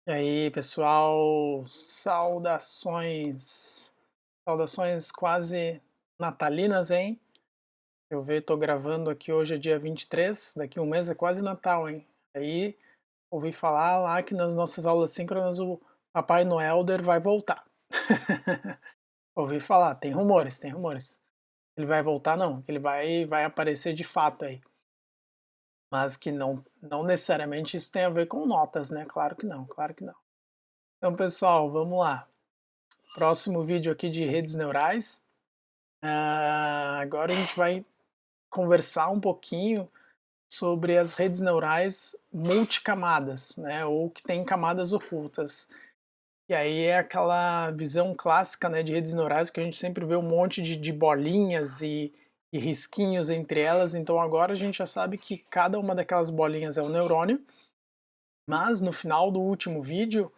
E aí, pessoal, saudações, saudações quase natalinas, hein? Eu tô gravando aqui hoje é dia 23, daqui um mês é quase Natal, hein? Aí, ouvi falar lá que nas nossas aulas síncronas o Papai Noelder vai voltar. Ouvi falar, tem rumores, tem rumores. Ele vai voltar não, que ele vai aparecer de fato aí. Mas que não necessariamente isso tem a ver com notas, né? Claro que não, claro que não. Então, pessoal, vamos lá. Próximo vídeo aqui de redes neurais. Agora a gente vai conversar um pouquinho sobre as redes neurais multicamadas, né, ou que tem camadas ocultas. E aí é aquela visão clássica, né, de redes neurais que a gente sempre vê um monte de bolinhas e risquinhos entre elas. Então agora a gente já sabe que cada uma daquelas bolinhas é um neurônio, mas no final do último vídeo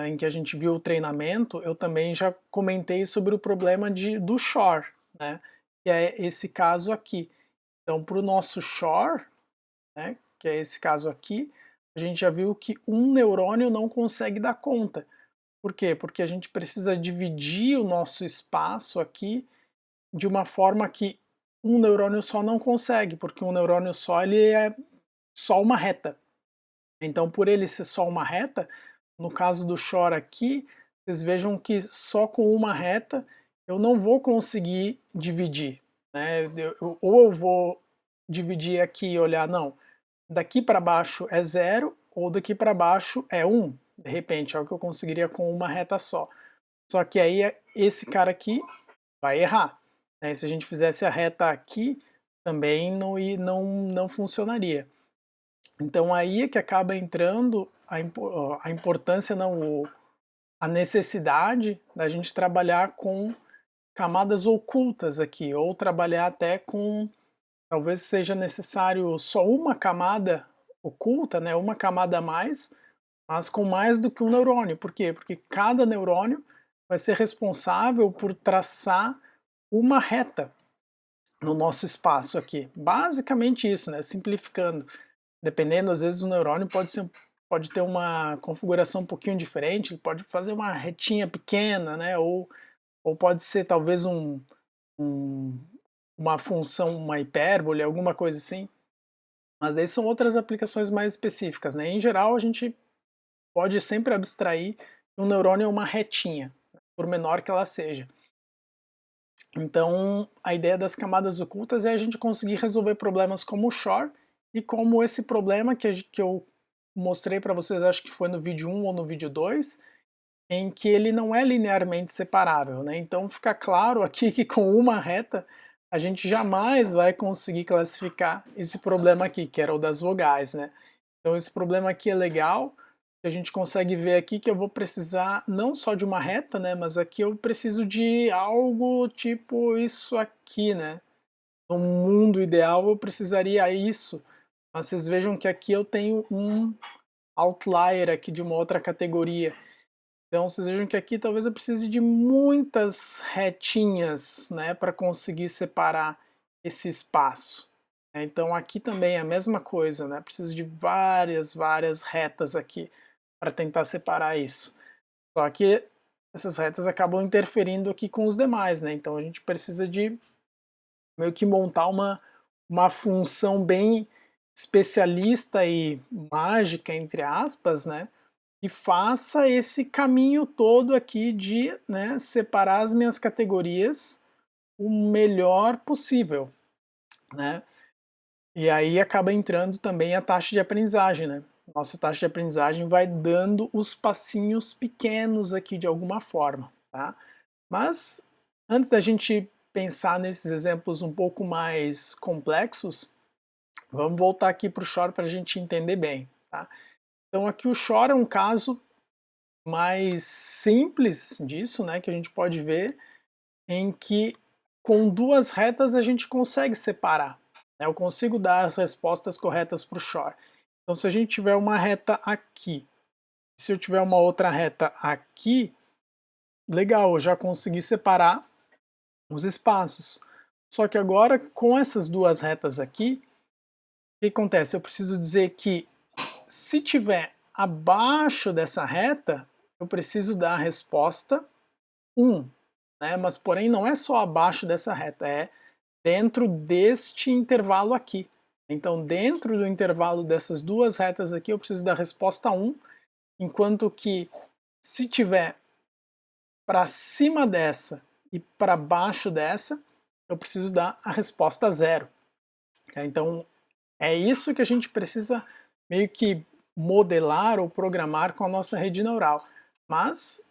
em que a gente viu o treinamento, eu também já comentei sobre o problema do Shor, né? Que é esse caso aqui. Então, para o nosso Shor, né, que é esse caso aqui, a gente já viu que um neurônio não consegue dar conta. Por quê? Porque a gente precisa dividir o nosso espaço aqui de uma forma que um neurônio só não consegue, porque um neurônio só ele é só uma reta. Então, por ele ser só uma reta, no caso do Shor aqui, vocês vejam que só com uma reta eu não vou conseguir dividir, né? Ou eu vou dividir aqui e olhar, não, daqui para baixo é 0, ou daqui para baixo é 1, de repente, é o que eu conseguiria com uma reta só. Só que aí esse cara aqui vai errar, né? Se a gente fizesse a reta aqui, também não funcionaria. Então aí é que acaba entrando a importância, não, a necessidade da gente trabalhar com camadas ocultas aqui, ou trabalhar até com, talvez seja necessário só uma camada oculta, né, uma camada a mais, mas com mais do que um neurônio. Por quê? Porque cada neurônio vai ser responsável por traçar uma reta no nosso espaço aqui. Basicamente isso, né, simplificando. Dependendo, às vezes o neurônio pode ter uma configuração um pouquinho diferente, ele pode fazer uma retinha pequena, né? Ou pode ser talvez um, uma função, uma hipérbole, alguma coisa assim. Mas daí são outras aplicações mais específicas, né? Em geral, a gente pode sempre abstrair que um neurônio é uma retinha, por menor que ela seja. Então, a ideia das camadas ocultas é a gente conseguir resolver problemas como o Shor e como esse problema que eu mostrei para vocês, acho que foi no vídeo 1 ou no vídeo 2, em que ele não é linearmente separável, né? Então fica claro aqui que com uma reta a gente jamais vai conseguir classificar esse problema aqui, que era o das vogais, né? Então esse problema aqui é legal, a gente consegue ver aqui que eu vou precisar não só de uma reta, né, mas aqui eu preciso de algo tipo isso aqui, né? No mundo ideal eu precisaria isso, mas vocês vejam que aqui eu tenho um outlier aqui de uma outra categoria. Então vocês vejam que aqui talvez eu precise de muitas retinhas, né, para conseguir separar esse espaço. Então aqui também é a mesma coisa, né? Preciso de várias retas aqui para tentar separar isso. Só que essas retas acabam interferindo aqui com os demais, né? Então a gente precisa de meio que montar uma função bem especialista e mágica, entre aspas, né? E faça esse caminho todo aqui de, né, separar as minhas categorias o melhor possível, né? E aí acaba entrando também a taxa de aprendizagem, né? Nossa taxa de aprendizagem vai dando os passinhos pequenos aqui de alguma forma, tá? Mas antes da gente pensar nesses exemplos um pouco mais complexos, vamos voltar aqui para o Shor para a gente entender bem, tá? Então aqui o Shor é um caso mais simples disso, né, que a gente pode ver, em que com duas retas a gente consegue separar, né? Eu consigo dar as respostas corretas para o Shor. Então se a gente tiver uma reta aqui, se eu tiver uma outra reta aqui, legal, eu já consegui separar os espaços. Só que agora com essas duas retas aqui, o que acontece? Eu preciso dizer que se tiver abaixo dessa reta, eu preciso dar a resposta 1, né? Mas porém não é só abaixo dessa reta, é dentro deste intervalo aqui. Então dentro do intervalo dessas duas retas aqui eu preciso da resposta 1, enquanto que se tiver para cima dessa e para baixo dessa, eu preciso dar a resposta 0. Então é isso que a gente precisa meio que modelar ou programar com a nossa rede neural. Mas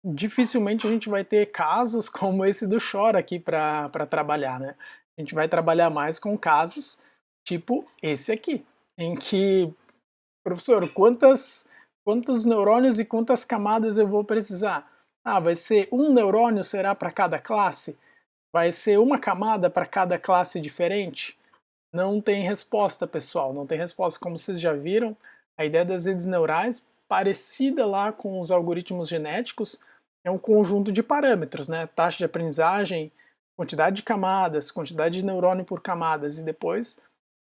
dificilmente a gente vai ter casos como esse do Shor aqui para trabalhar, né? A gente vai trabalhar mais com casos tipo esse aqui, em que, professor, quantos neurônios e quantas camadas eu vou precisar? Ah, vai ser um neurônio será para cada classe? Vai ser uma camada para cada classe diferente? Não tem resposta, pessoal, não tem resposta. Como vocês já viram, a ideia das redes neurais, parecida lá com os algoritmos genéticos, é um conjunto de parâmetros, né? Taxa de aprendizagem, quantidade de camadas, quantidade de neurônio por camadas e depois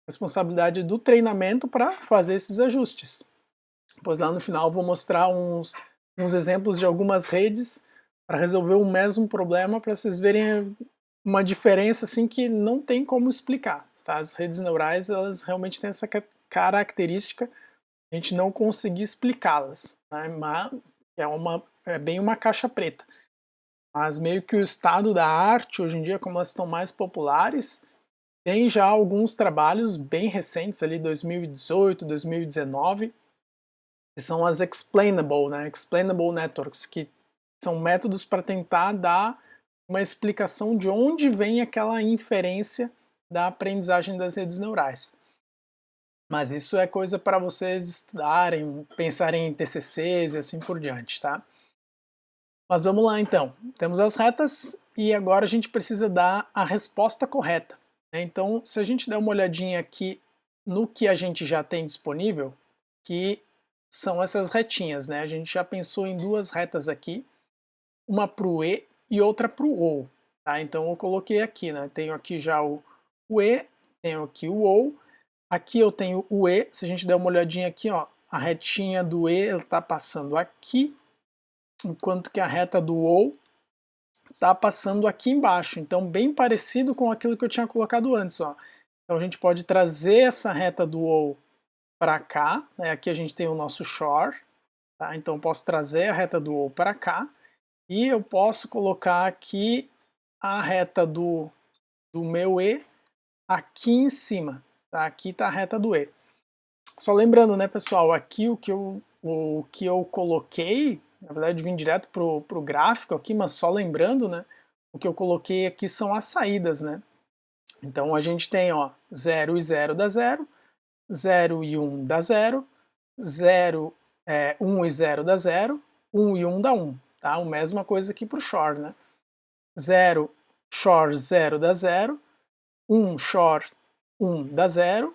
responsabilidade do treinamento para fazer esses ajustes. Pois lá no final vou mostrar uns exemplos de algumas redes para resolver o mesmo problema, para vocês verem uma diferença assim que não tem como explicar. Tá? As redes neurais, elas realmente têm essa característica, a gente não conseguir explicá-las, né? Mas é bem uma caixa preta. Mas meio que o estado da arte, hoje em dia, como elas estão mais populares, tem já alguns trabalhos bem recentes, ali 2018, 2019, que são as explainable, né? Explainable networks, que são métodos para tentar dar uma explicação de onde vem aquela inferência da aprendizagem das redes neurais. Mas isso é coisa para vocês estudarem, pensarem em TCCs e assim por diante, tá? Mas vamos lá então, temos as retas e agora a gente precisa dar a resposta correta, né? Então, se a gente der uma olhadinha aqui no que a gente já tem disponível, que são essas retinhas, né? A gente já pensou em duas retas aqui, uma para o E e outra para o OU, tá? Então eu coloquei aqui, né? Tenho aqui já o E, tenho aqui o OU, aqui eu tenho o E, se a gente der uma olhadinha aqui, ó, a retinha do E está passando aqui, enquanto que a reta do OU está passando aqui embaixo, então bem parecido com aquilo que eu tinha colocado antes, ó. Então a gente pode trazer essa reta do OU para cá, né? Aqui a gente tem o nosso shore, tá? Então eu posso trazer a reta do OU para cá, e eu posso colocar aqui a reta do meu E aqui em cima, tá? Aqui está a reta do E. Só lembrando, né, pessoal, aqui o que eu coloquei, na verdade vim direto pro gráfico aqui, mas só lembrando, né, o que eu coloquei aqui são as saídas, né? Então a gente tem, ó, 0 e 0 dá 0, 0 e 1 dá 0, 1 e 0 dá 0, 1 e 1 dá 1, tá? A mesma coisa aqui pro shore, né? 0 shore 0 dá 0, 1 shore 1 dá 0,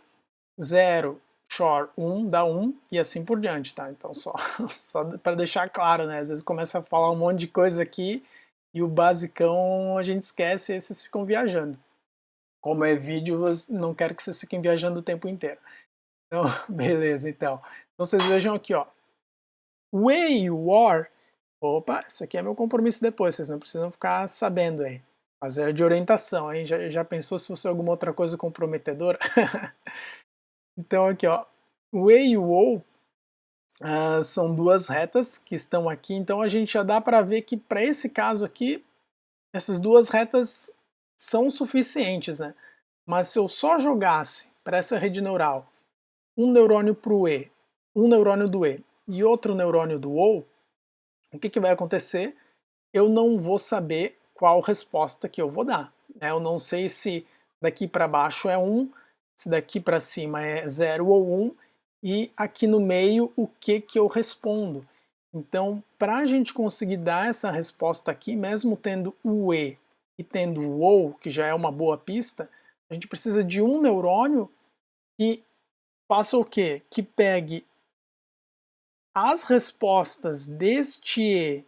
0 shore 1 dá 1 e assim por diante, tá? Então só para deixar claro, né? Às vezes começa a falar um monte de coisa aqui e o basicão a gente esquece e vocês ficam viajando. Como é vídeo, eu não quero que vocês fiquem viajando o tempo inteiro. Então, beleza, então. Então vocês vejam aqui, ó. O E e o OR, opa, isso aqui é meu compromisso depois, vocês não precisam ficar sabendo aí. Mas é de orientação, hein? Já pensou se fosse alguma outra coisa comprometedora? Então aqui, ó, o E e o OU são duas retas que estão aqui, então a gente já dá para ver que para esse caso aqui, essas duas retas são suficientes, né? Mas se eu só jogasse para essa rede neural um neurônio para o E, um neurônio do E e outro neurônio do OU, o que vai acontecer? Eu não vou saber qual resposta que eu vou dar, né? Eu não sei se daqui para baixo é 1, se daqui para cima é 0 ou 1, e aqui no meio o que eu respondo. Então, para a gente conseguir dar essa resposta aqui, mesmo tendo o E e tendo o OU, que já é uma boa pista, a gente precisa de um neurônio que faça o quê? Que pegue as respostas deste E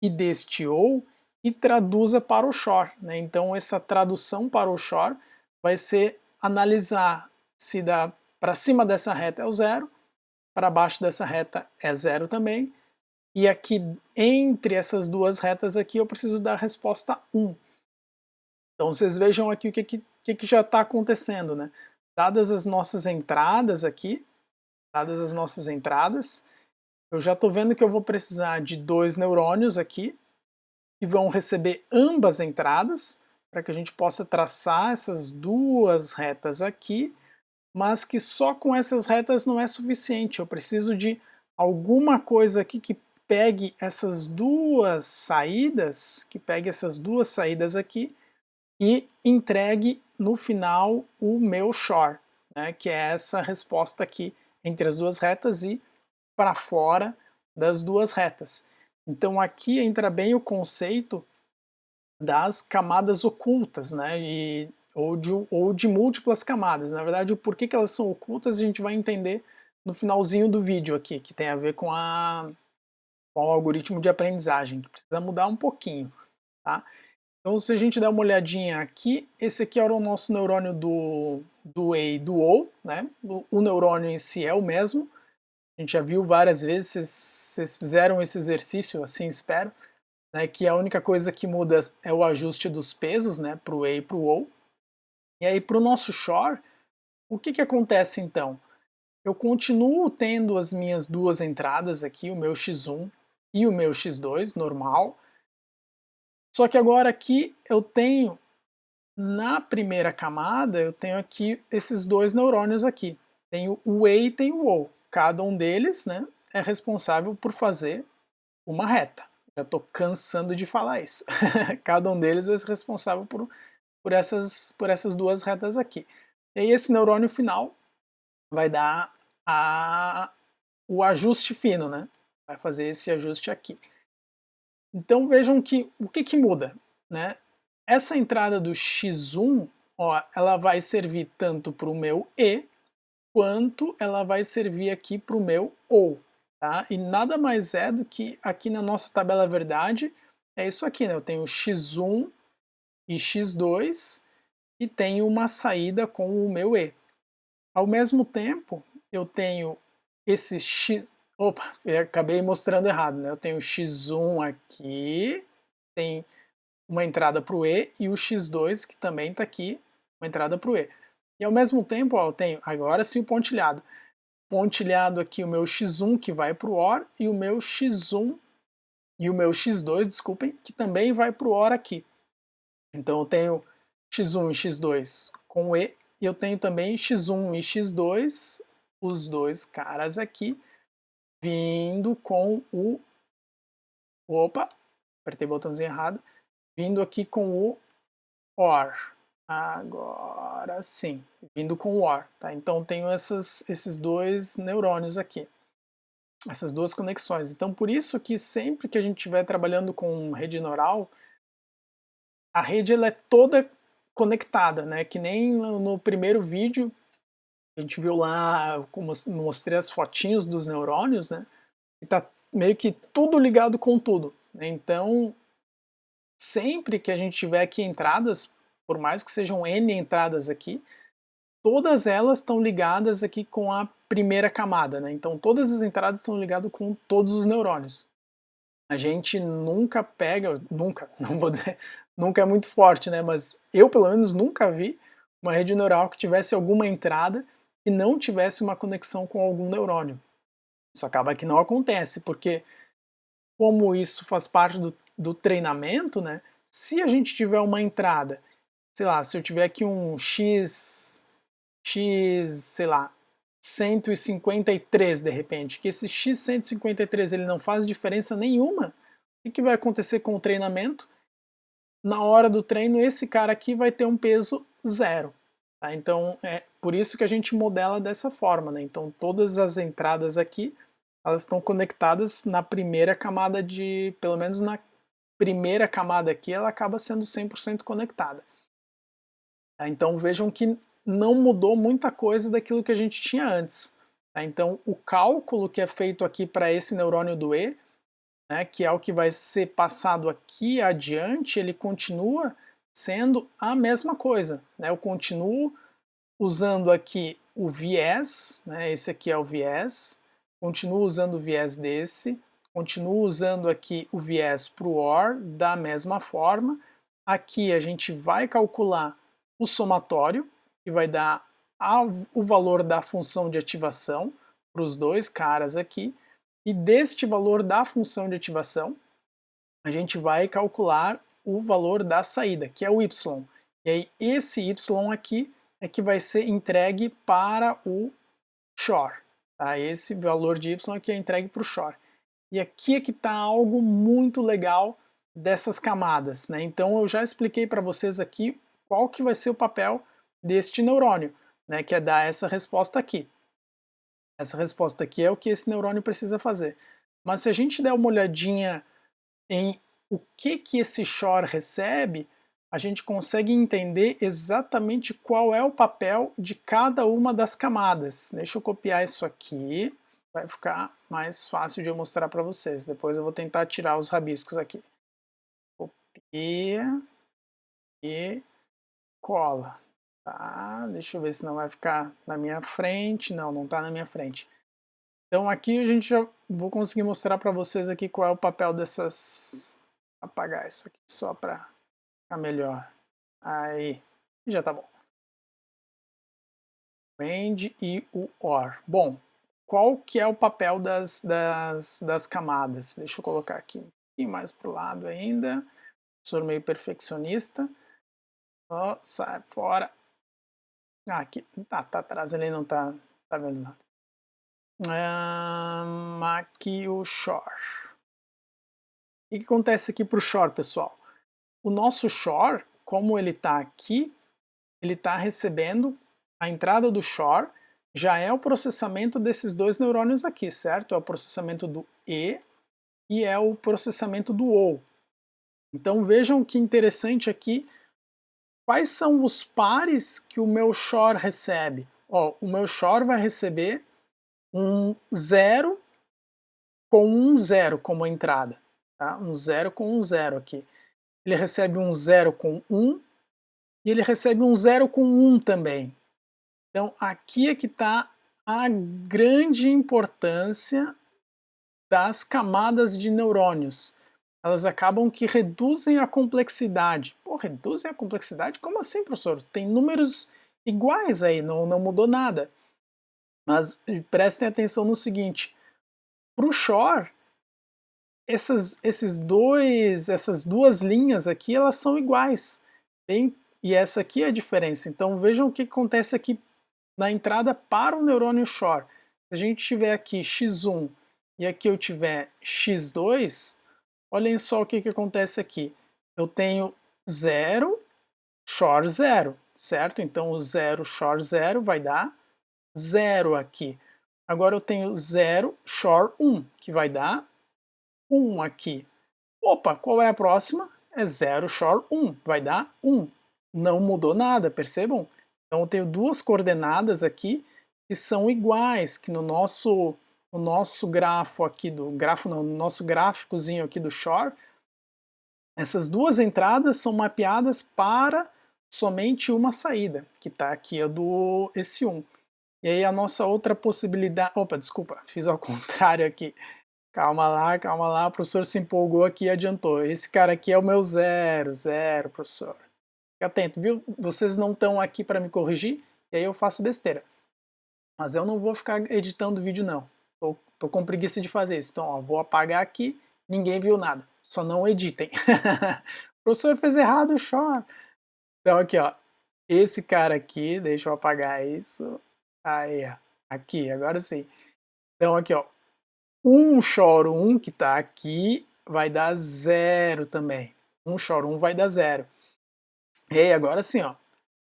e deste OU e traduza para o shore, né? Então essa tradução para o shore vai ser analisar se dá para cima dessa reta é o 0, para baixo dessa reta é 0 também, e aqui entre essas duas retas aqui eu preciso dar a resposta 1. Então vocês vejam aqui o que já está acontecendo, né? Dadas as nossas entradas aqui, eu já estou vendo que eu vou precisar de 2 neurônios aqui, que vão receber ambas entradas, para que a gente possa traçar essas duas retas aqui, mas que só com essas retas não é suficiente, eu preciso de alguma coisa aqui que pegue essas duas saídas, aqui, e entregue no final o meu shor, né, que é essa resposta aqui entre as duas retas e para fora das duas retas. Então aqui entra bem o conceito das camadas ocultas, né, ou de múltiplas camadas. Na verdade, o porquê que elas são ocultas a gente vai entender no finalzinho do vídeo aqui, que tem a ver com o algoritmo de aprendizagem, que precisa mudar um pouquinho, tá? Então, se a gente der uma olhadinha aqui, esse aqui era o nosso neurônio do E e do O, né? O neurônio em si é o mesmo. A gente já viu várias vezes, vocês fizeram esse exercício, assim espero, né? Que a única coisa que muda é o ajuste dos pesos, né? Para o E e para o O. E aí, para o nosso shor, o que acontece então? Eu continuo tendo as minhas duas entradas aqui, o meu x1 e o meu x2, normal. Só que agora aqui eu tenho, na primeira camada, eu tenho aqui esses dois neurônios aqui. Tenho o E e tenho o O. Cada um deles, né, é responsável por fazer uma reta. Já estou cansando de falar isso. Cada um deles é responsável por essas duas retas aqui. E aí esse neurônio final vai dar o ajuste fino, né? Vai fazer esse ajuste aqui. Então vejam que o que muda, né? Essa entrada do x1, ó, ela vai servir tanto para o meu E, quanto ela vai servir aqui para o meu O, tá? E nada mais é do que aqui na nossa tabela verdade, é isso aqui, né? Eu tenho x1 e x2 e tenho uma saída com o meu E. Ao mesmo tempo, eu tenho esse x... Opa, eu acabei mostrando errado, né? Eu tenho x1 aqui, tem uma entrada para o E, e o x2, que também está aqui, uma entrada para o E. E ao mesmo tempo, ó, eu tenho agora sim o pontilhado. Pontilhado aqui o meu x1 que vai para o OR, e o meu x1 e o meu x2, desculpem, que também vai para o OR aqui. Então eu tenho x1 e x2 com o E, e eu tenho também x1 e x2, os dois caras aqui, vindo com o... Opa, apertei o botãozinho errado. Vindo aqui com o OR. Agora sim, vindo com o OR. Tá? Então tenho esses dois neurônios aqui, essas duas conexões. Então por isso que sempre que a gente estiver trabalhando com rede neural, a rede ela é toda conectada, né? Que nem no primeiro vídeo, a gente viu lá, como mostrei as fotinhos dos neurônios, né? E tá meio que tudo ligado com tudo. Né? Então, sempre que a gente tiver aqui entradas, por mais que sejam N entradas aqui, todas elas estão ligadas aqui com a primeira camada, né? Então todas as entradas estão ligadas com todos os neurônios. A gente nunca pega, nunca, não vou dizer, nunca é muito forte, né? Mas eu pelo menos nunca vi uma rede neural que tivesse alguma entrada e não tivesse uma conexão com algum neurônio. Isso acaba que não acontece, porque como isso faz parte do treinamento, né? Se a gente tiver uma entrada, sei lá, se eu tiver aqui um sei lá, 153 de repente, que esse x 153 ele não faz diferença nenhuma, o que vai acontecer com o treinamento? Na hora do treino, esse cara aqui vai ter um peso zero. Tá? Então é por isso que a gente modela dessa forma. Né? Então todas as entradas aqui, elas estão conectadas na primeira camada pelo menos na primeira camada aqui, ela acaba sendo 100% conectada. Tá? Então vejam que não mudou muita coisa daquilo que a gente tinha antes. Tá? Então o cálculo que é feito aqui para esse neurônio do E, né, que é o que vai ser passado aqui adiante, ele continua sendo a mesma coisa. Né? Eu continuo usando aqui o viés, né, esse aqui é o viés, continuo usando o viés desse, continuo usando aqui o viés para o OR da mesma forma. Aqui a gente vai calcular o somatório, que vai dar o valor da função de ativação para os dois caras aqui, e deste valor da função de ativação, a gente vai calcular o valor da saída, que é o y. E aí esse y aqui é que vai ser entregue para o shor. Tá? Esse valor de y aqui é entregue para o shor. E aqui é que está algo muito legal dessas camadas. Né? Então eu já expliquei para vocês aqui qual que vai ser o papel deste neurônio, né? Que é dar essa resposta aqui. Essa resposta aqui é o que esse neurônio precisa fazer. Mas se a gente der uma olhadinha em o que esse shor recebe, a gente consegue entender exatamente qual é o papel de cada uma das camadas. Deixa eu copiar isso aqui, vai ficar mais fácil de eu mostrar para vocês. Depois eu vou tentar tirar os rabiscos aqui. Copia e cola. Tá, deixa eu ver se não vai ficar na minha frente. Não, não está na minha frente. Então aqui a gente já vou conseguir mostrar para vocês aqui qual é o papel dessas... Apagar isso aqui só para ficar melhor. Aí, já tá bom. O AND e o OR. Bom, qual que é o papel das camadas? Deixa eu colocar aqui um pouquinho mais pro lado ainda. Sou meio perfeccionista. Oh, sai fora. Ah, aqui, tá atrás, ele não tá vendo nada. Aqui o shor. O que acontece aqui para o shor, pessoal? O nosso shor, como ele está aqui, ele está recebendo a entrada do shor, já é o processamento desses dois neurônios aqui, certo? É o processamento do e é o processamento do OU. Então vejam que interessante aqui, quais são os pares que o meu shor recebe? Ó, o meu shor vai receber um 0 com um 0 como entrada. Tá? Um 0 com um 0 aqui. Ele recebe um 0 com 1 e ele recebe um 0 com 1 também. Então aqui é que está a grande importância das camadas de neurônios. Elas acabam que reduzem a complexidade. Pô, reduzem a complexidade? Como assim, professor? Tem números iguais aí, não mudou nada. Mas prestem atenção no seguinte, para o shor, essas duas linhas aqui, elas são iguais. E essa aqui é a diferença. Então vejam o que acontece aqui na entrada para o neurônio shor. Se a gente tiver aqui x1 e aqui eu tiver x2, olhem só o que acontece aqui. Eu tenho 0, shor 0, certo? Então o 0, shor 0 vai dar 0 aqui. Agora eu tenho 0, shor 1, que vai dar 1 aqui. Opa, qual é a próxima? É 0, shor 1, vai dar 1. Não mudou nada, percebam? Então eu tenho duas coordenadas aqui que são iguais, que no nosso grafo aqui no nosso gráficozinho aqui do shor, essas duas entradas são mapeadas para somente uma saída, que está aqui a do S1. E aí a nossa outra possibilidade... Opa, desculpa, fiz ao contrário aqui. Calma lá, o professor se empolgou aqui e adiantou. Esse cara aqui é o meu 0, professor. Fica atento, viu? Vocês não estão aqui para me corrigir, e aí eu faço besteira. Mas eu não vou ficar editando vídeo não. Tô com preguiça de fazer isso. Então, ó, vou apagar aqui, ninguém viu nada. Só não editem. O professor fez errado o shor. Então aqui, ó. Esse cara aqui, deixa eu apagar isso. Aí, ó. Aqui, agora sim. Então aqui, ó. Um shor 1 que tá aqui vai dar 0 também. Um shor 1 vai dar 0. E aí, agora sim, ó.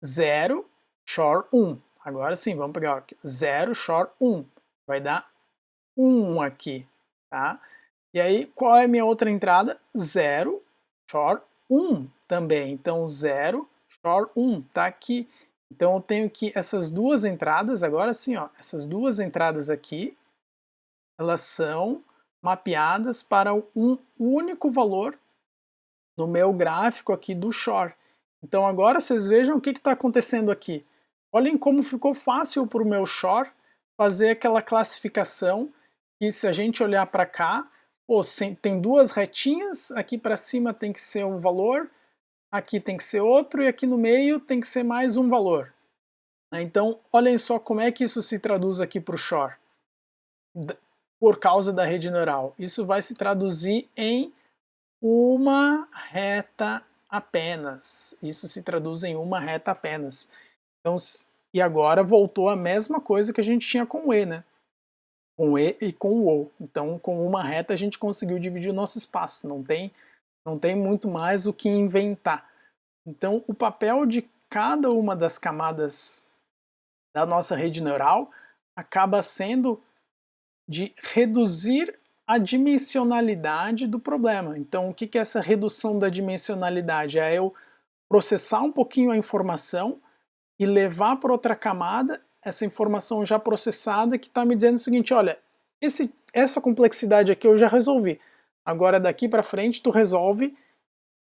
0, shor 1. Agora sim, vamos pegar aqui. 0, shor 1. Vai dar 1 aqui, tá? E aí, qual é a minha outra entrada? 0, shor 1 também. Então, 0, shor 1, tá aqui. Então, eu tenho que essas duas entradas, agora sim, ó, essas duas entradas aqui, elas são mapeadas para um único valor no meu gráfico aqui do shor. Então agora vocês vejam o que está acontecendo aqui. Olhem como ficou fácil para o meu shor fazer aquela classificação E se a gente olhar para cá, pô, tem duas retinhas, aqui para cima tem que ser um valor, aqui tem que ser outro e aqui no meio tem que ser mais um valor. Então, olhem só como é que isso se traduz aqui para o Shor, por causa da rede neural. Isso vai se traduzir em uma reta apenas. Isso se traduz em uma reta apenas. Então, e agora voltou a mesma coisa que a gente tinha com o E, né? Com o E e com o OU. Então, com uma reta a gente conseguiu dividir o nosso espaço. Não tem muito mais o que inventar. Então, o papel de cada uma das camadas da nossa rede neural acaba sendo de reduzir a dimensionalidade do problema. Então, o que é essa redução da dimensionalidade? É eu processar um pouquinho a informação e levar para outra camada essa informação já processada que está me dizendo o seguinte, olha, essa complexidade aqui eu já resolvi. Agora daqui para frente tu resolve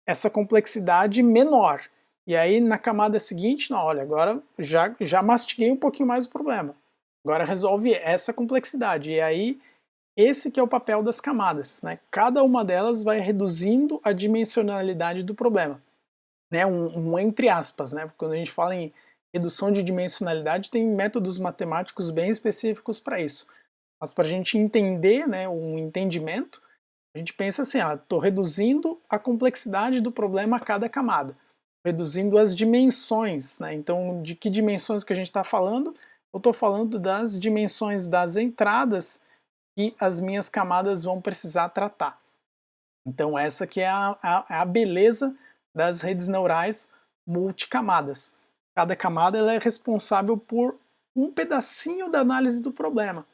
essa complexidade menor. E aí na camada seguinte, não, olha, agora já mastiguei um pouquinho mais o problema. Agora resolve essa complexidade. E aí esse que é o papel das camadas, né? Cada uma delas vai reduzindo a dimensionalidade do problema, né? Entre aspas, né? Quando a gente fala em redução de dimensionalidade, tem métodos matemáticos bem específicos para isso. Mas para a gente entender, né, um entendimento, a gente pensa assim, estou reduzindo a complexidade do problema a cada camada, reduzindo as dimensões, né? Então, de que dimensões que a gente está falando? Eu estou falando das dimensões das entradas que as minhas camadas vão precisar tratar. Então essa que é a beleza das redes neurais multicamadas. Cada camada ela é responsável por um pedacinho da análise do problema.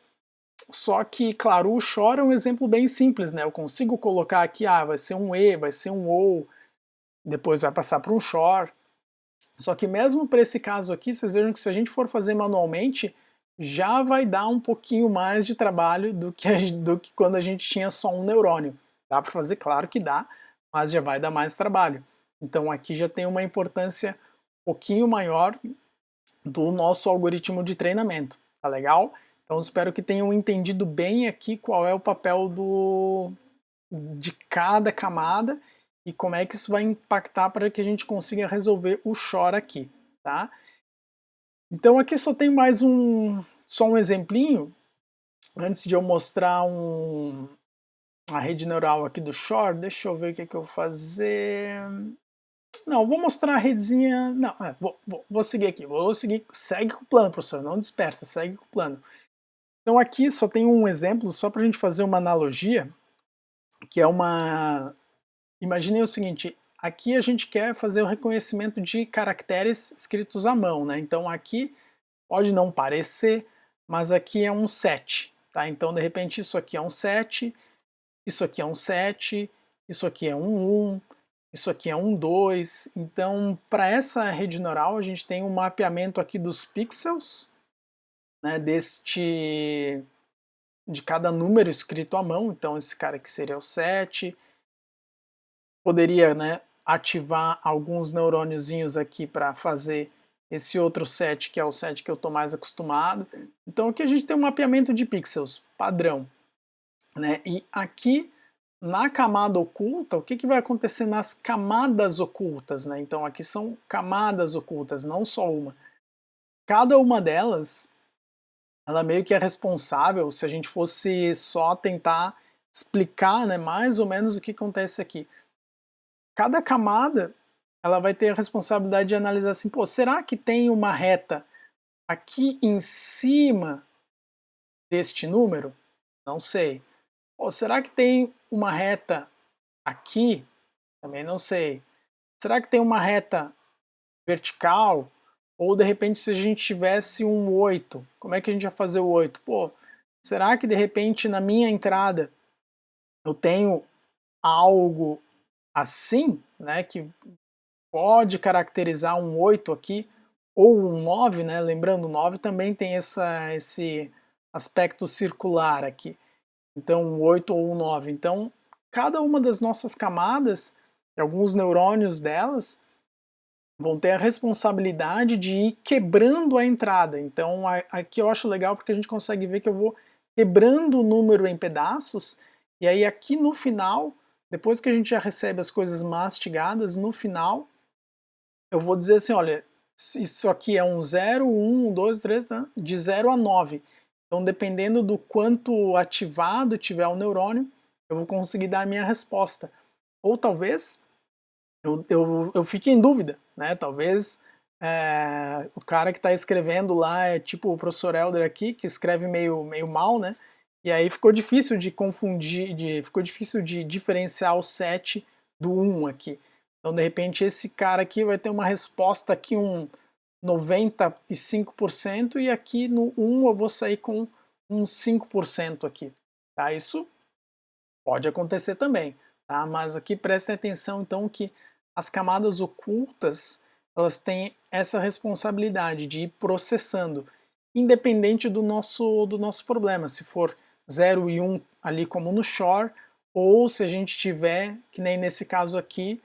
Só que, claro, o Shor é um exemplo bem simples, né? Eu consigo colocar aqui, vai ser um E, vai ser um OU, depois vai passar para um Shor. Só que mesmo para esse caso aqui, vocês vejam que se a gente for fazer manualmente, já vai dar um pouquinho mais de trabalho do que quando a gente tinha só um neurônio. Dá para fazer? Claro que dá, mas já vai dar mais trabalho. Então aqui já tem uma importância um pouquinho maior do nosso algoritmo de treinamento. Tá legal? Então espero que tenham entendido bem aqui qual é o papel de cada camada e como é que isso vai impactar para que a gente consiga resolver o Shor aqui, tá? Então aqui só tem mais só um exemplinho, antes de eu mostrar a rede neural aqui do Shor, deixa eu ver o que eu vou fazer. Não, vou mostrar a redezinha, não, vou seguir aqui, segue com o plano, professor, não dispersa, segue com o plano. Então aqui só tem um exemplo, só para a gente fazer uma analogia, que é imaginem o seguinte, aqui a gente quer fazer o reconhecimento de caracteres escritos à mão, né? Então aqui pode não parecer, mas aqui é um 7, tá? Então de repente isso aqui é um 7, isso aqui é um 7, isso aqui é um 1, isso aqui é um 2. Então para essa rede neural a gente tem um mapeamento aqui dos pixels, né? De cada número escrito à mão, então esse cara aqui seria o 7, poderia, né, ativar alguns neurôniozinhos aqui para fazer esse outro 7, que é o 7 que eu estou mais acostumado. Então aqui a gente tem um mapeamento de pixels padrão, né? E aqui na camada oculta, o que vai acontecer nas camadas ocultas, né? Então aqui são camadas ocultas, não só uma. Cada uma delas, ela meio que é responsável, se a gente fosse só tentar explicar, né, mais ou menos o que acontece aqui. Cada camada ela vai ter a responsabilidade de analisar assim, pô, será que tem uma reta aqui em cima deste número? Não sei. Ou será que tem uma reta aqui? Também não sei. Será que tem uma reta vertical? Ou de repente se a gente tivesse um 8, como é que a gente vai fazer o 8? Pô, será que de repente na minha entrada eu tenho algo assim, né, que pode caracterizar um 8 aqui, ou um 9, né? Lembrando, o 9 também tem esse aspecto circular aqui. Então, um 8 ou um 9. Então, cada uma das nossas camadas, alguns neurônios delas, vão ter a responsabilidade de ir quebrando a entrada. Então, aqui eu acho legal porque a gente consegue ver que eu vou quebrando o número em pedaços, e aí aqui no final, depois que a gente já recebe as coisas mastigadas, no final eu vou dizer assim, olha, isso aqui é um 0, 1, 2, 3, né? De 0 a 9. Então, dependendo do quanto ativado tiver o neurônio, eu vou conseguir dar a minha resposta. Ou talvez eu fique em dúvida, né? Talvez o cara que está escrevendo lá é tipo o professor Helder aqui, que escreve meio mal, né? E aí ficou difícil de confundir, ficou difícil de diferenciar o 7 do 1 aqui. Então, de repente, esse cara aqui vai ter uma resposta aqui, um 95%, e aqui no 1 eu vou sair com um 5% aqui. Tá? Isso pode acontecer também, tá? Mas aqui prestem atenção, então, que as camadas ocultas, elas têm essa responsabilidade de ir processando, independente do nosso problema, se for 0 e 1 ali como no Shor, ou se a gente tiver, que nem nesse caso aqui,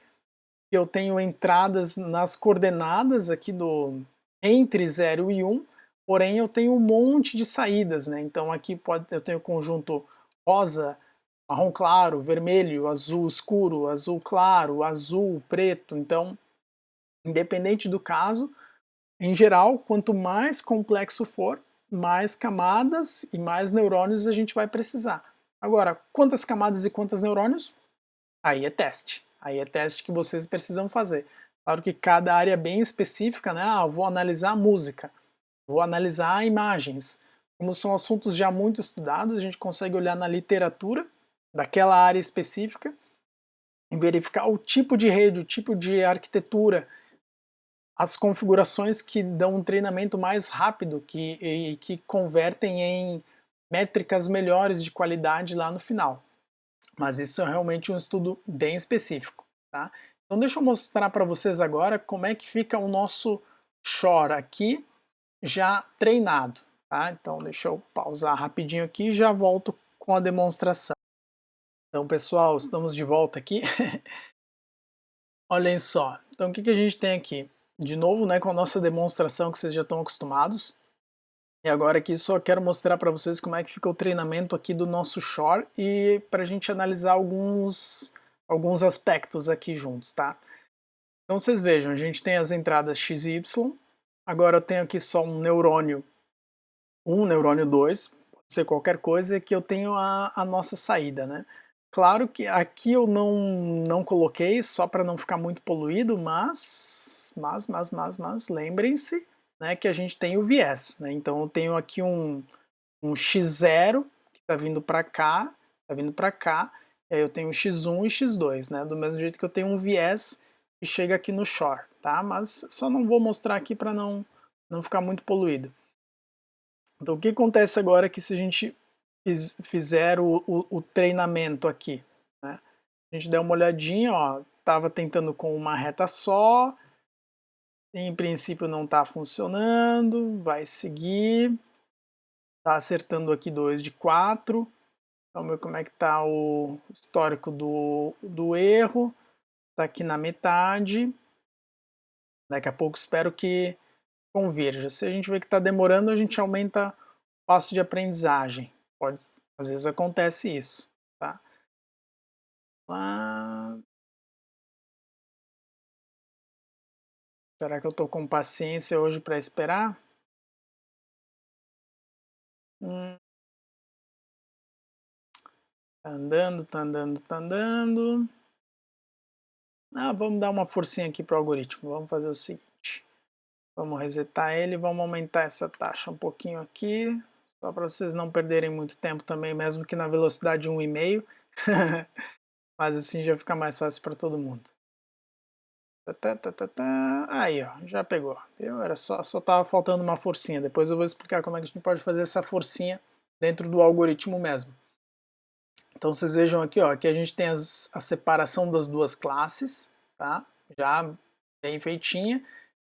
que eu tenho entradas nas coordenadas aqui entre 0 e 1, porém eu tenho um monte de saídas, né? Então aqui eu tenho o conjunto rosa, marrom claro, vermelho, azul escuro, azul claro, azul, preto. Então, independente do caso, em geral, quanto mais complexo for, mais camadas e mais neurônios a gente vai precisar. Agora, quantas camadas e quantos neurônios? Aí é teste. Aí é teste que vocês precisam fazer. Claro que cada área é bem específica, né? Ah, eu vou analisar música, vou analisar imagens. Como são assuntos já muito estudados, a gente consegue olhar na literatura daquela área específica e verificar o tipo de rede, o tipo de arquitetura, as configurações que dão um treinamento mais rápido e que convertem em métricas melhores de qualidade lá no final. Mas isso é realmente um estudo bem específico, tá? Então deixa eu mostrar para vocês agora como é que fica o nosso Shor aqui já treinado, tá? Então deixa eu pausar rapidinho aqui e já volto com a demonstração. Então pessoal, estamos de volta aqui. Olhem só, então o que a gente tem aqui? De novo, né, com a nossa demonstração que vocês já estão acostumados. E agora aqui só quero mostrar para vocês como é que fica o treinamento aqui do nosso Shor e para a gente analisar alguns aspectos aqui juntos, tá? Então vocês vejam, a gente tem as entradas x e y, agora eu tenho aqui só um neurônio 1, neurônio 2, pode ser qualquer coisa, e aqui eu tenho a nossa saída, né? Claro que aqui eu não coloquei só para não ficar muito poluído, mas lembrem-se, né, que a gente tem o viés, né? Então eu tenho aqui um x0 que está vindo para cá, e aí eu tenho x1 e x2, né? Do mesmo jeito que eu tenho um viés que chega aqui no Shor, tá? Mas só não vou mostrar aqui para não ficar muito poluído. Então o que acontece agora é que se a gente fizer o treinamento aqui, né? A gente der uma olhadinha, ó, estava tentando com uma reta só, em princípio não está funcionando, vai seguir, está acertando aqui 2 de 4, vamos ver como é que está o histórico do erro, está aqui na metade, daqui a pouco espero que converja. Se a gente vê que está demorando, a gente aumenta o passo de aprendizagem. Às vezes acontece isso, tá? Mas... será que eu estou com paciência hoje para esperar? Tá andando, tá andando, tá andando. Ah, vamos dar uma forcinha aqui para o algoritmo. Vamos fazer o seguinte. Vamos resetar ele, vamos aumentar essa taxa um pouquinho aqui, só para vocês não perderem muito tempo também, mesmo que na velocidade 1,5. Mas assim já fica mais fácil para todo mundo. Aí, ó, já pegou. Era só tava faltando uma forcinha. Depois eu vou explicar como é que a gente pode fazer essa forcinha dentro do algoritmo mesmo. Então vocês vejam aqui, ó, aqui a gente tem a separação das duas classes, tá? Já bem feitinha.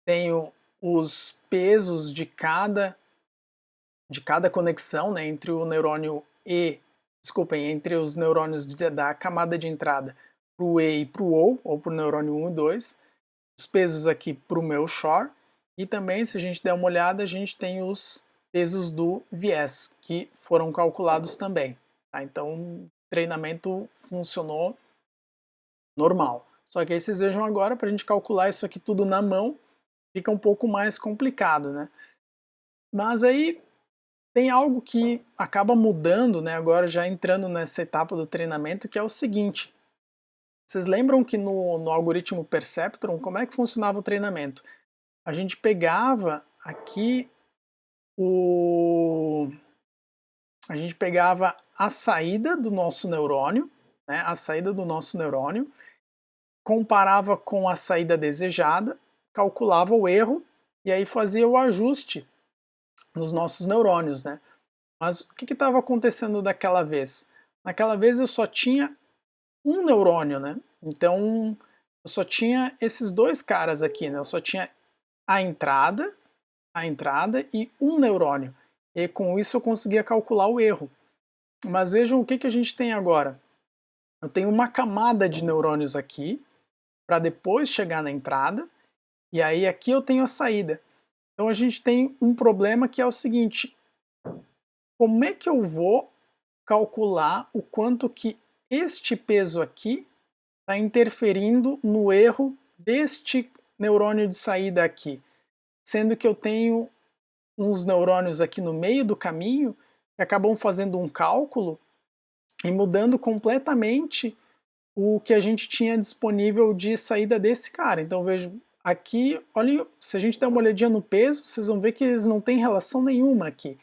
Tenho os pesos de cada conexão, né, entre o neurônio entre os neurônios da camada de entrada para o E e para o O, ou para o neurônio 1 e 2, os pesos aqui para o meu Shor, e também, se a gente der uma olhada, a gente tem os pesos do viés, que foram calculados também. Tá? Então, o treinamento funcionou normal. Só que aí vocês vejam agora, para a gente calcular isso aqui tudo na mão, fica um pouco mais complicado, né? Mas aí tem algo que acaba mudando, né, agora já entrando nessa etapa do treinamento, que é o seguinte. Vocês lembram que no algoritmo Perceptron, como é que funcionava o treinamento? A gente pegava aqui a gente pegava a saída do nosso neurônio, né, a saída do nosso neurônio, comparava com a saída desejada, calculava o erro e aí fazia o ajuste nos nossos neurônios, né? Mas o que estava acontecendo daquela vez? Naquela vez eu só tinha um neurônio, né? Então eu só tinha esses dois caras aqui, né? Eu só tinha a entrada e um neurônio. E com isso eu conseguia calcular o erro. Mas vejam o que a gente tem agora. Eu tenho uma camada de neurônios aqui, para depois chegar na entrada, e aí aqui eu tenho a saída. Então a gente tem um problema que é o seguinte: como é que eu vou calcular o quanto que este peso aqui está interferindo no erro deste neurônio de saída aqui? Sendo que eu tenho uns neurônios aqui no meio do caminho que acabam fazendo um cálculo e mudando completamente o que a gente tinha disponível de saída desse cara. Então vejo aqui, olha, se a gente der uma olhadinha no peso, vocês vão ver que eles não têm relação nenhuma aqui.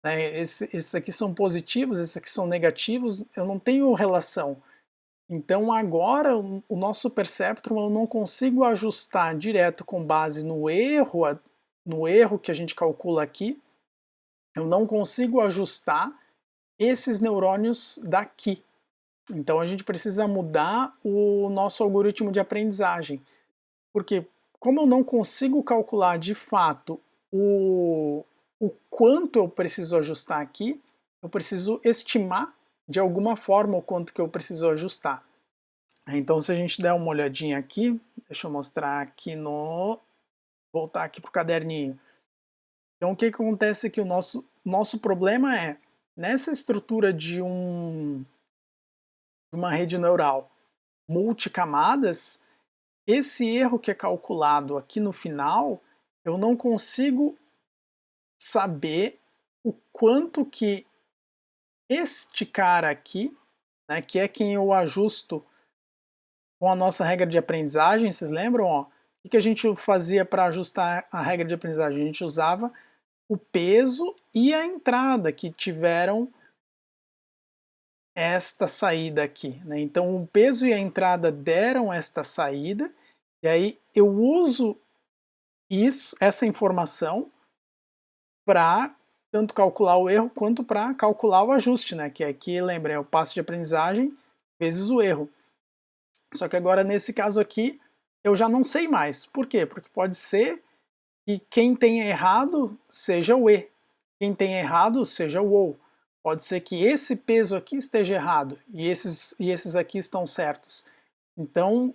Né? Esses aqui são positivos, esses aqui são negativos, eu não tenho relação. Então agora o nosso Perceptron eu não consigo ajustar direto com base no erro que a gente calcula aqui, eu não consigo ajustar esses neurônios daqui. Então a gente precisa mudar o nosso algoritmo de aprendizagem. Porque como eu não consigo calcular de fato o quanto eu preciso ajustar aqui, eu preciso estimar de alguma forma o quanto que eu preciso ajustar. Então se a gente der uma olhadinha aqui, deixa eu mostrar aqui voltar aqui para o caderninho. Então o que acontece é que o nosso problema é, nessa estrutura de uma rede neural multicamadas, esse erro que é calculado aqui no final, eu não consigo saber o quanto que este cara aqui, né, que é quem eu ajusto com a nossa regra de aprendizagem, vocês lembram? Ó, o que a gente fazia para ajustar a regra de aprendizagem? A gente usava o peso e a entrada que tiveram esta saída aqui. Né? Então o peso e a entrada deram esta saída, e aí eu uso essa informação para tanto calcular o erro quanto para calcular o ajuste, né? Que aqui, lembra, é o passo de aprendizagem vezes o erro. Só que agora, nesse caso aqui, eu já não sei mais. Por quê? Porque pode ser que quem tenha errado seja o E, quem tenha errado seja o OU. Pode ser que esse peso aqui esteja errado e esses aqui estão certos. Então,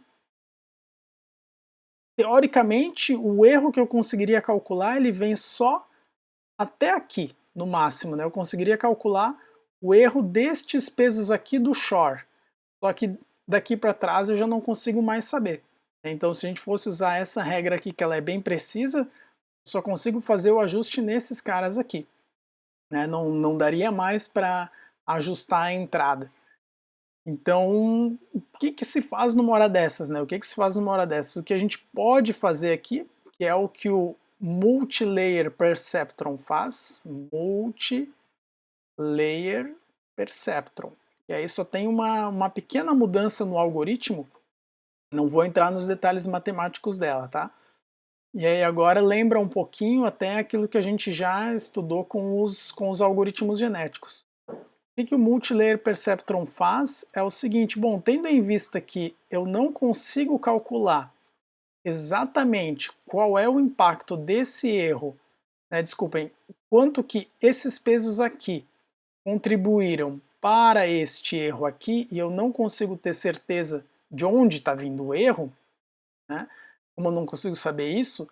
teoricamente, o erro que eu conseguiria calcular, ele vem só até aqui, no máximo, né? Eu conseguiria calcular o erro destes pesos aqui do shore. Só que daqui para trás eu já não consigo mais saber. Então, se a gente fosse usar essa regra aqui, que ela é bem precisa, eu só consigo fazer o ajuste nesses caras aqui. Né? Não daria mais para ajustar a entrada. Então, o que se faz numa hora dessas? Né? O que se faz numa hora dessas? O que a gente pode fazer aqui, que é o que o Multilayer Perceptron faz, Multilayer Perceptron. E aí só tem uma pequena mudança no algoritmo, não vou entrar nos detalhes matemáticos dela, tá? E aí agora lembra um pouquinho até aquilo que a gente já estudou com os algoritmos genéticos. O que o Multilayer Perceptron faz é o seguinte, bom, tendo em vista que eu não consigo calcular exatamente qual é o impacto desse erro, né, desculpem, quanto que esses pesos aqui contribuíram para este erro aqui, e eu não consigo ter certeza de onde está vindo o erro, né, como eu não consigo saber isso,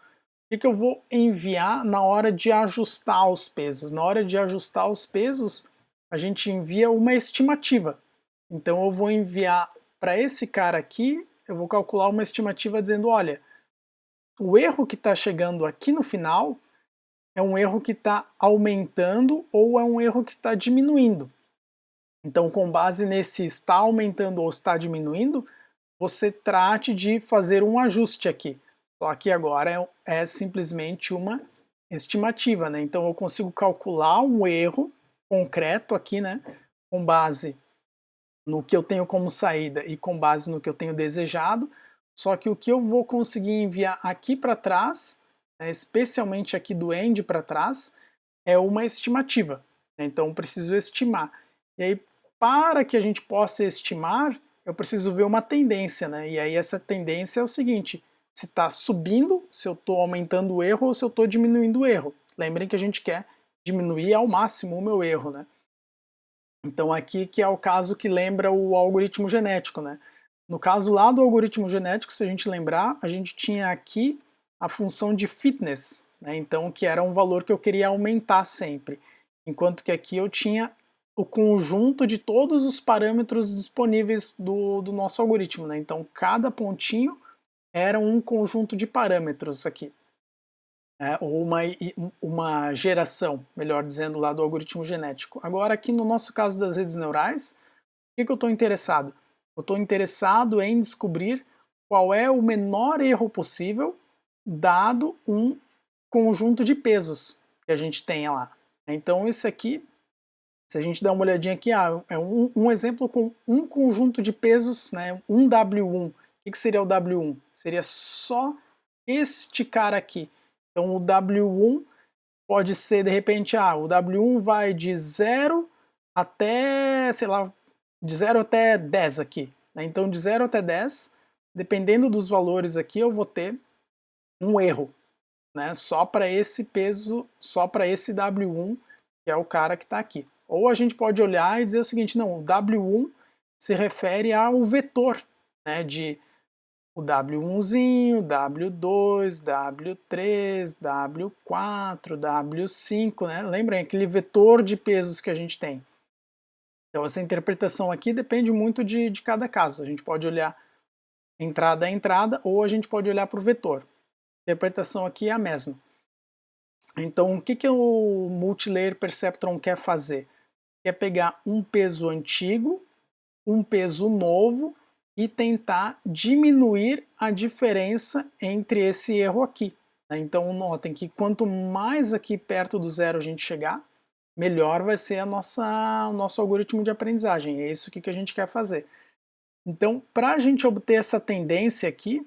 que eu vou enviar na hora de ajustar os pesos? Na hora de ajustar os pesos, a gente envia uma estimativa. Então eu vou enviar para esse cara aqui, eu vou calcular uma estimativa dizendo, olha, o erro que está chegando aqui no final é um erro que está aumentando ou é um erro que está diminuindo. Então, com base nesse está aumentando ou está diminuindo, você trate de fazer um ajuste aqui. Só que agora é simplesmente uma estimativa, né? Então eu consigo calcular um erro concreto aqui, né? Com base no que eu tenho como saída e com base no que eu tenho desejado. Só que o que eu vou conseguir enviar aqui para trás, né, especialmente aqui do end para trás, é uma estimativa. Né? Então eu preciso estimar. E aí, para que a gente possa estimar, eu preciso ver uma tendência, né? E aí essa tendência é o seguinte, se está subindo, se eu estou aumentando o erro ou se eu estou diminuindo o erro. Lembrem que a gente quer diminuir ao máximo o meu erro, né? Então aqui que é o caso que lembra o algoritmo genético, né? No caso lá do algoritmo genético, se a gente lembrar, a gente tinha aqui a função de fitness, né? Então que era um valor que eu queria aumentar sempre. Enquanto que aqui eu tinha o conjunto de todos os parâmetros disponíveis do nosso algoritmo, né? Então cada pontinho era um conjunto de parâmetros aqui. Ou uma geração, melhor dizendo, lá do algoritmo genético. Agora, aqui no nosso caso das redes neurais, o que eu estou interessado? Eu estou interessado em descobrir qual é o menor erro possível dado um conjunto de pesos que a gente tenha lá. Então, esse aqui, se a gente der uma olhadinha aqui, é um exemplo com um conjunto de pesos, né, um W1. O que seria o W1? Seria só este cara aqui. Então o W1 pode ser, de repente, o W1 vai de 0 até, sei lá, de 0 até 10 aqui. Né? Então de 0 até 10, dependendo dos valores aqui, eu vou ter um erro. Né? Só para esse peso, só para esse W1, que é o cara que está aqui. Ou a gente pode olhar e dizer o seguinte, não, o W1 se refere ao vetor, né, de o W1zinho, W2, W3, W4, W5, né? Lembrem, aquele vetor de pesos que a gente tem. Então essa interpretação aqui depende muito de cada caso. A gente pode olhar entrada a entrada ou a gente pode olhar para o vetor. A interpretação aqui é a mesma. Então o que o Multilayer Perceptron quer fazer? Quer pegar um peso antigo, um peso novo e tentar diminuir a diferença entre esse erro aqui. Né? Então notem que quanto mais aqui perto do zero a gente chegar, melhor vai ser o nosso algoritmo de aprendizagem. É isso que a gente quer fazer. Então, para a gente obter essa tendência aqui,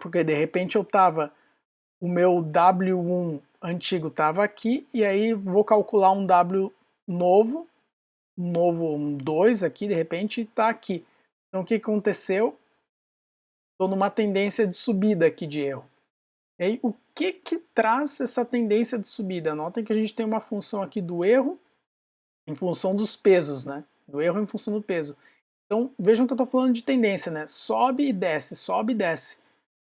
porque de repente o meu W1 antigo estava aqui, e aí vou calcular um W novo, um 2 aqui, de repente está aqui. Então o que aconteceu? Estou numa tendência de subida aqui de erro. E aí, o que traz essa tendência de subida? Notem que a gente tem uma função aqui do erro em função dos pesos, né? Do erro em função do peso. Então vejam que eu estou falando de tendência, né? Sobe e desce, sobe e desce.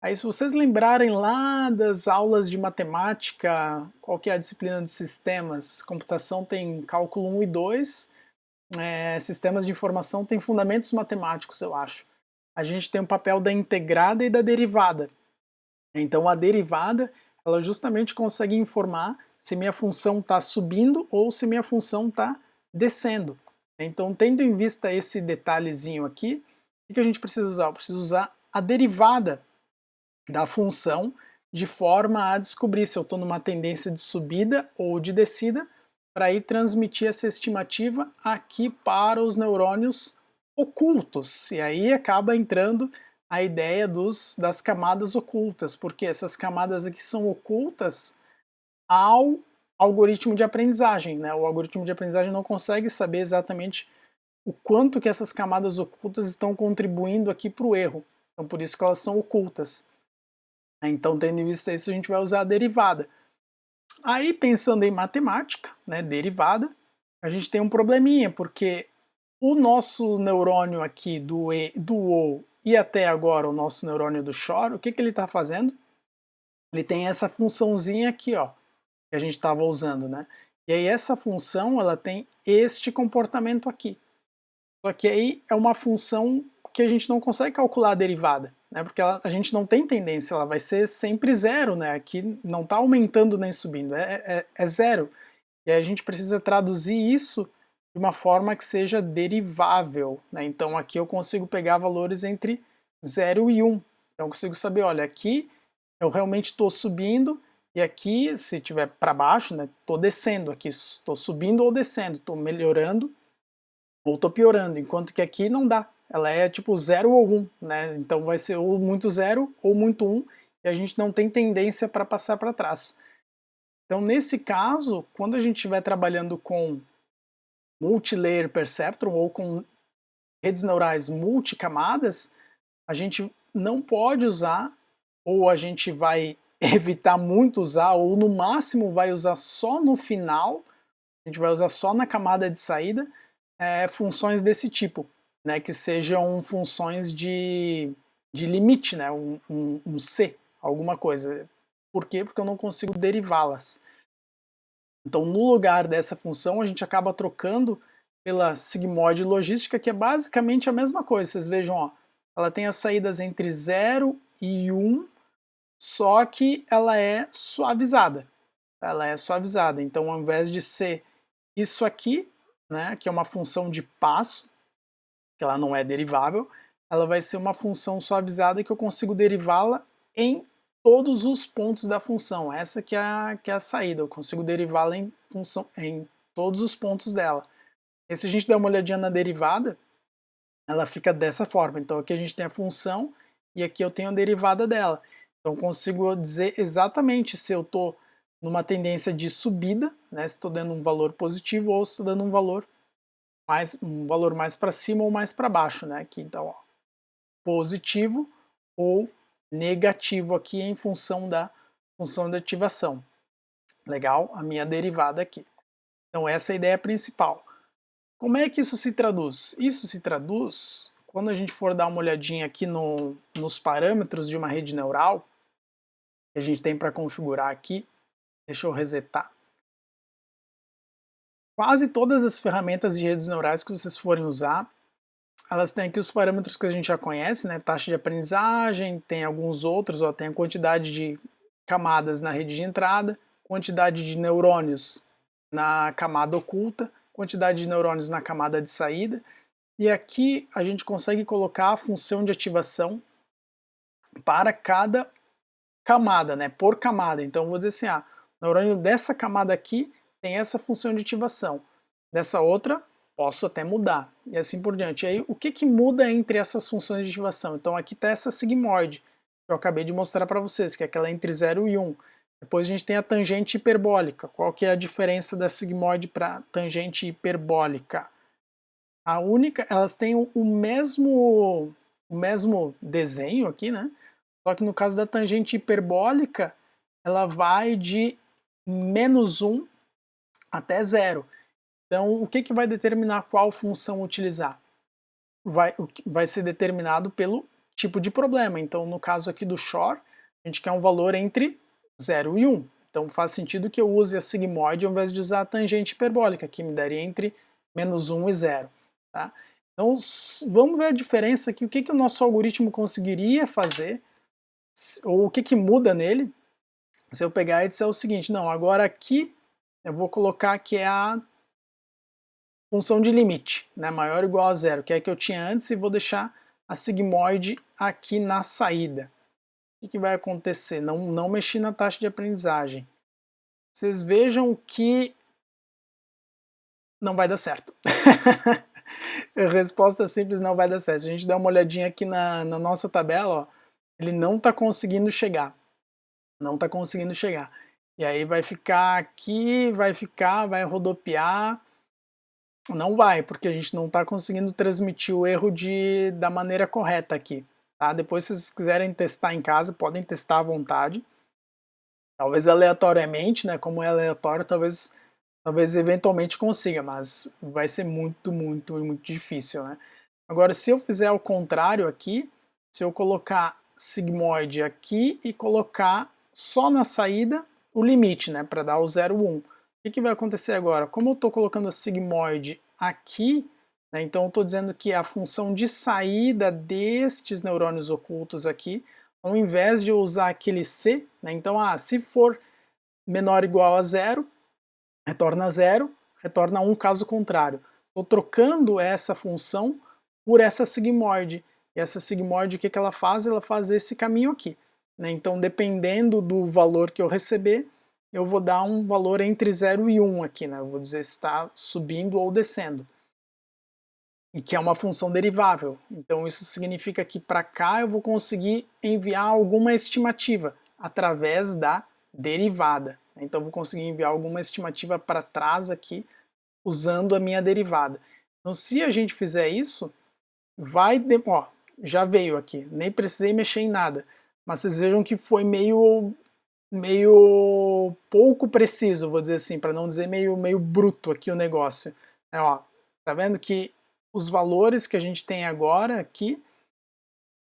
Aí se vocês lembrarem lá das aulas de matemática, qual que é a disciplina de sistemas? Computação tem cálculo 1 e 2, sistemas de informação tem fundamentos matemáticos, eu acho. A gente tem o papel da integrada e da derivada. Então a derivada, ela justamente consegue informar se minha função está subindo ou se minha função está descendo. Então, tendo em vista esse detalhezinho aqui, o que a gente precisa usar? Eu preciso usar a derivada da função de forma a descobrir se eu estou numa tendência de subida ou de descida, para ir transmitir essa estimativa aqui para os neurônios ocultos. E aí acaba entrando a ideia das camadas ocultas, porque essas camadas aqui são ocultas ao algoritmo de aprendizagem. Né? O algoritmo de aprendizagem não consegue saber exatamente o quanto que essas camadas ocultas estão contribuindo aqui para o erro. Então por isso que elas são ocultas. Então, tendo em vista isso, a gente vai usar a derivada. Aí, pensando em matemática, né, derivada, a gente tem um probleminha, porque o nosso neurônio aqui do O e até agora o nosso neurônio do Shor, o que ele está fazendo? ele tem essa funçãozinha aqui, ó, que a gente estava usando, né? E aí essa função, ela tem este comportamento aqui. Só que aí é uma função que a gente não consegue calcular a derivada, né? Porque a gente não tem tendência, ela vai ser sempre zero, né? Aqui não está aumentando nem subindo, é zero. E aí a gente precisa traduzir isso de uma forma que seja derivável, né? Então aqui eu consigo pegar valores entre 0 e 1. Então eu consigo saber, olha, aqui eu realmente estou subindo, e aqui, se estiver para baixo, né, estou descendo aqui, estou subindo ou descendo, estou melhorando ou estou piorando, enquanto que aqui não dá, ela é tipo 0 ou 1, né? Então vai ser ou muito 0 ou muito 1, e a gente não tem tendência para passar para trás. Então nesse caso, quando a gente estiver trabalhando com multilayer perceptron ou com redes neurais multicamadas, a gente não pode usar, ou a gente vai evitar muito usar, ou no máximo vai usar só no final, a gente vai usar só na camada de saída, funções desse tipo, né, que sejam funções de limite, né, um C, alguma coisa. Por quê? Porque eu não consigo derivá-las. Então, no lugar dessa função, a gente acaba trocando pela sigmoide logística, que é basicamente a mesma coisa. Vocês vejam, ó, ela tem as saídas entre 0 e 1, só que ela é suavizada. Ela é suavizada. Então, ao invés de ser isso aqui, né, que é uma função de passo, que ela não é derivável, ela vai ser uma função suavizada que eu consigo derivá-la em todos os pontos da função. Essa que é a saída, eu consigo derivá-la em todos os pontos dela. E se a gente der uma olhadinha na derivada, ela fica dessa forma. Então aqui a gente tem a função e aqui eu tenho a derivada dela. Então eu consigo dizer exatamente se eu estou numa tendência de subida, né, se estou dando um valor positivo ou se estou dando um valor mais para cima ou mais para baixo, né? Aqui então, ó, positivo ou negativo aqui em função da função de ativação. Legal? A minha derivada aqui. Então essa é a ideia principal. Como é que isso se traduz? Isso se traduz quando a gente for dar uma olhadinha aqui nos parâmetros de uma rede neural que a gente tem para configurar aqui. Deixa eu resetar. Quase todas as ferramentas de redes neurais que vocês forem usar, elas têm aqui os parâmetros que a gente já conhece, né? Taxa de aprendizagem, tem alguns outros, ó, tem a quantidade de camadas na rede de entrada, quantidade de neurônios na camada oculta, quantidade de neurônios na camada de saída, e aqui a gente consegue colocar a função de ativação para cada camada, né? Por camada. Então vou dizer assim, o neurônio dessa camada aqui tem essa função de ativação, dessa outra posso até mudar, e assim por diante. E aí, o que muda entre essas funções de ativação? Então aqui está essa sigmoide, que eu acabei de mostrar para vocês, que é aquela entre 0 e 1. Depois a gente tem a tangente hiperbólica. Qual que é a diferença da sigmoide para tangente hiperbólica? A única, elas têm o mesmo desenho aqui, né? Só que no caso da tangente hiperbólica, ela vai de -1 até 0. Então, o que vai determinar qual função utilizar? Vai ser determinado pelo tipo de problema. Então, no caso aqui do Shor, a gente quer um valor entre 0 e 1. Então, faz sentido que eu use a sigmoide ao invés de usar a tangente hiperbólica, que me daria entre -1 e 0. Tá? Então, vamos ver a diferença aqui, o que o nosso algoritmo conseguiria fazer, ou o que muda nele, se eu pegar e disser o seguinte, não, agora aqui eu vou colocar que é a função de limite, né, maior ou igual a 0, que é a que eu tinha antes, e vou deixar a sigmoide aqui na saída. O que vai acontecer? Não mexi na taxa de aprendizagem. Vocês vejam que não vai dar certo. A resposta simples, não vai dar certo. Se a gente der uma olhadinha aqui na nossa tabela, ó, ele não está conseguindo chegar. Não está conseguindo chegar. E aí vai ficar aqui, vai rodopiar. Não vai, porque a gente não está conseguindo transmitir o erro da maneira correta aqui. Tá? Depois, se vocês quiserem testar em casa, podem testar à vontade. Talvez aleatoriamente, né? Como é aleatório, talvez eventualmente consiga, mas vai ser muito, muito, muito difícil, né? Agora, se eu fizer ao contrário aqui, se eu colocar sigmoide aqui e colocar só na saída o limite, né, para dar o 0, 1. O que vai acontecer agora? Como eu estou colocando a sigmoide aqui, né, então eu estou dizendo que a função de saída destes neurônios ocultos aqui, ao invés de eu usar aquele C, né, então se for menor ou igual a 0, retorna 0, retorna 1 caso contrário. Estou trocando essa função por essa sigmoide. E essa sigmoide, o que ela faz? Ela faz esse caminho aqui. Né? Então, dependendo do valor que eu receber, eu vou dar um valor entre 0 e 1 aqui. Né? Eu vou dizer se está subindo ou descendo. E que é uma função derivável. Então, isso significa que para cá eu vou conseguir enviar alguma estimativa através da derivada. Então, eu vou conseguir enviar alguma estimativa para trás aqui usando a minha derivada. Então, se a gente fizer isso, já veio aqui, nem precisei mexer em nada, mas vocês vejam que foi meio pouco preciso, vou dizer assim, para não dizer meio bruto aqui o negócio. Tá vendo que os valores que a gente tem agora aqui,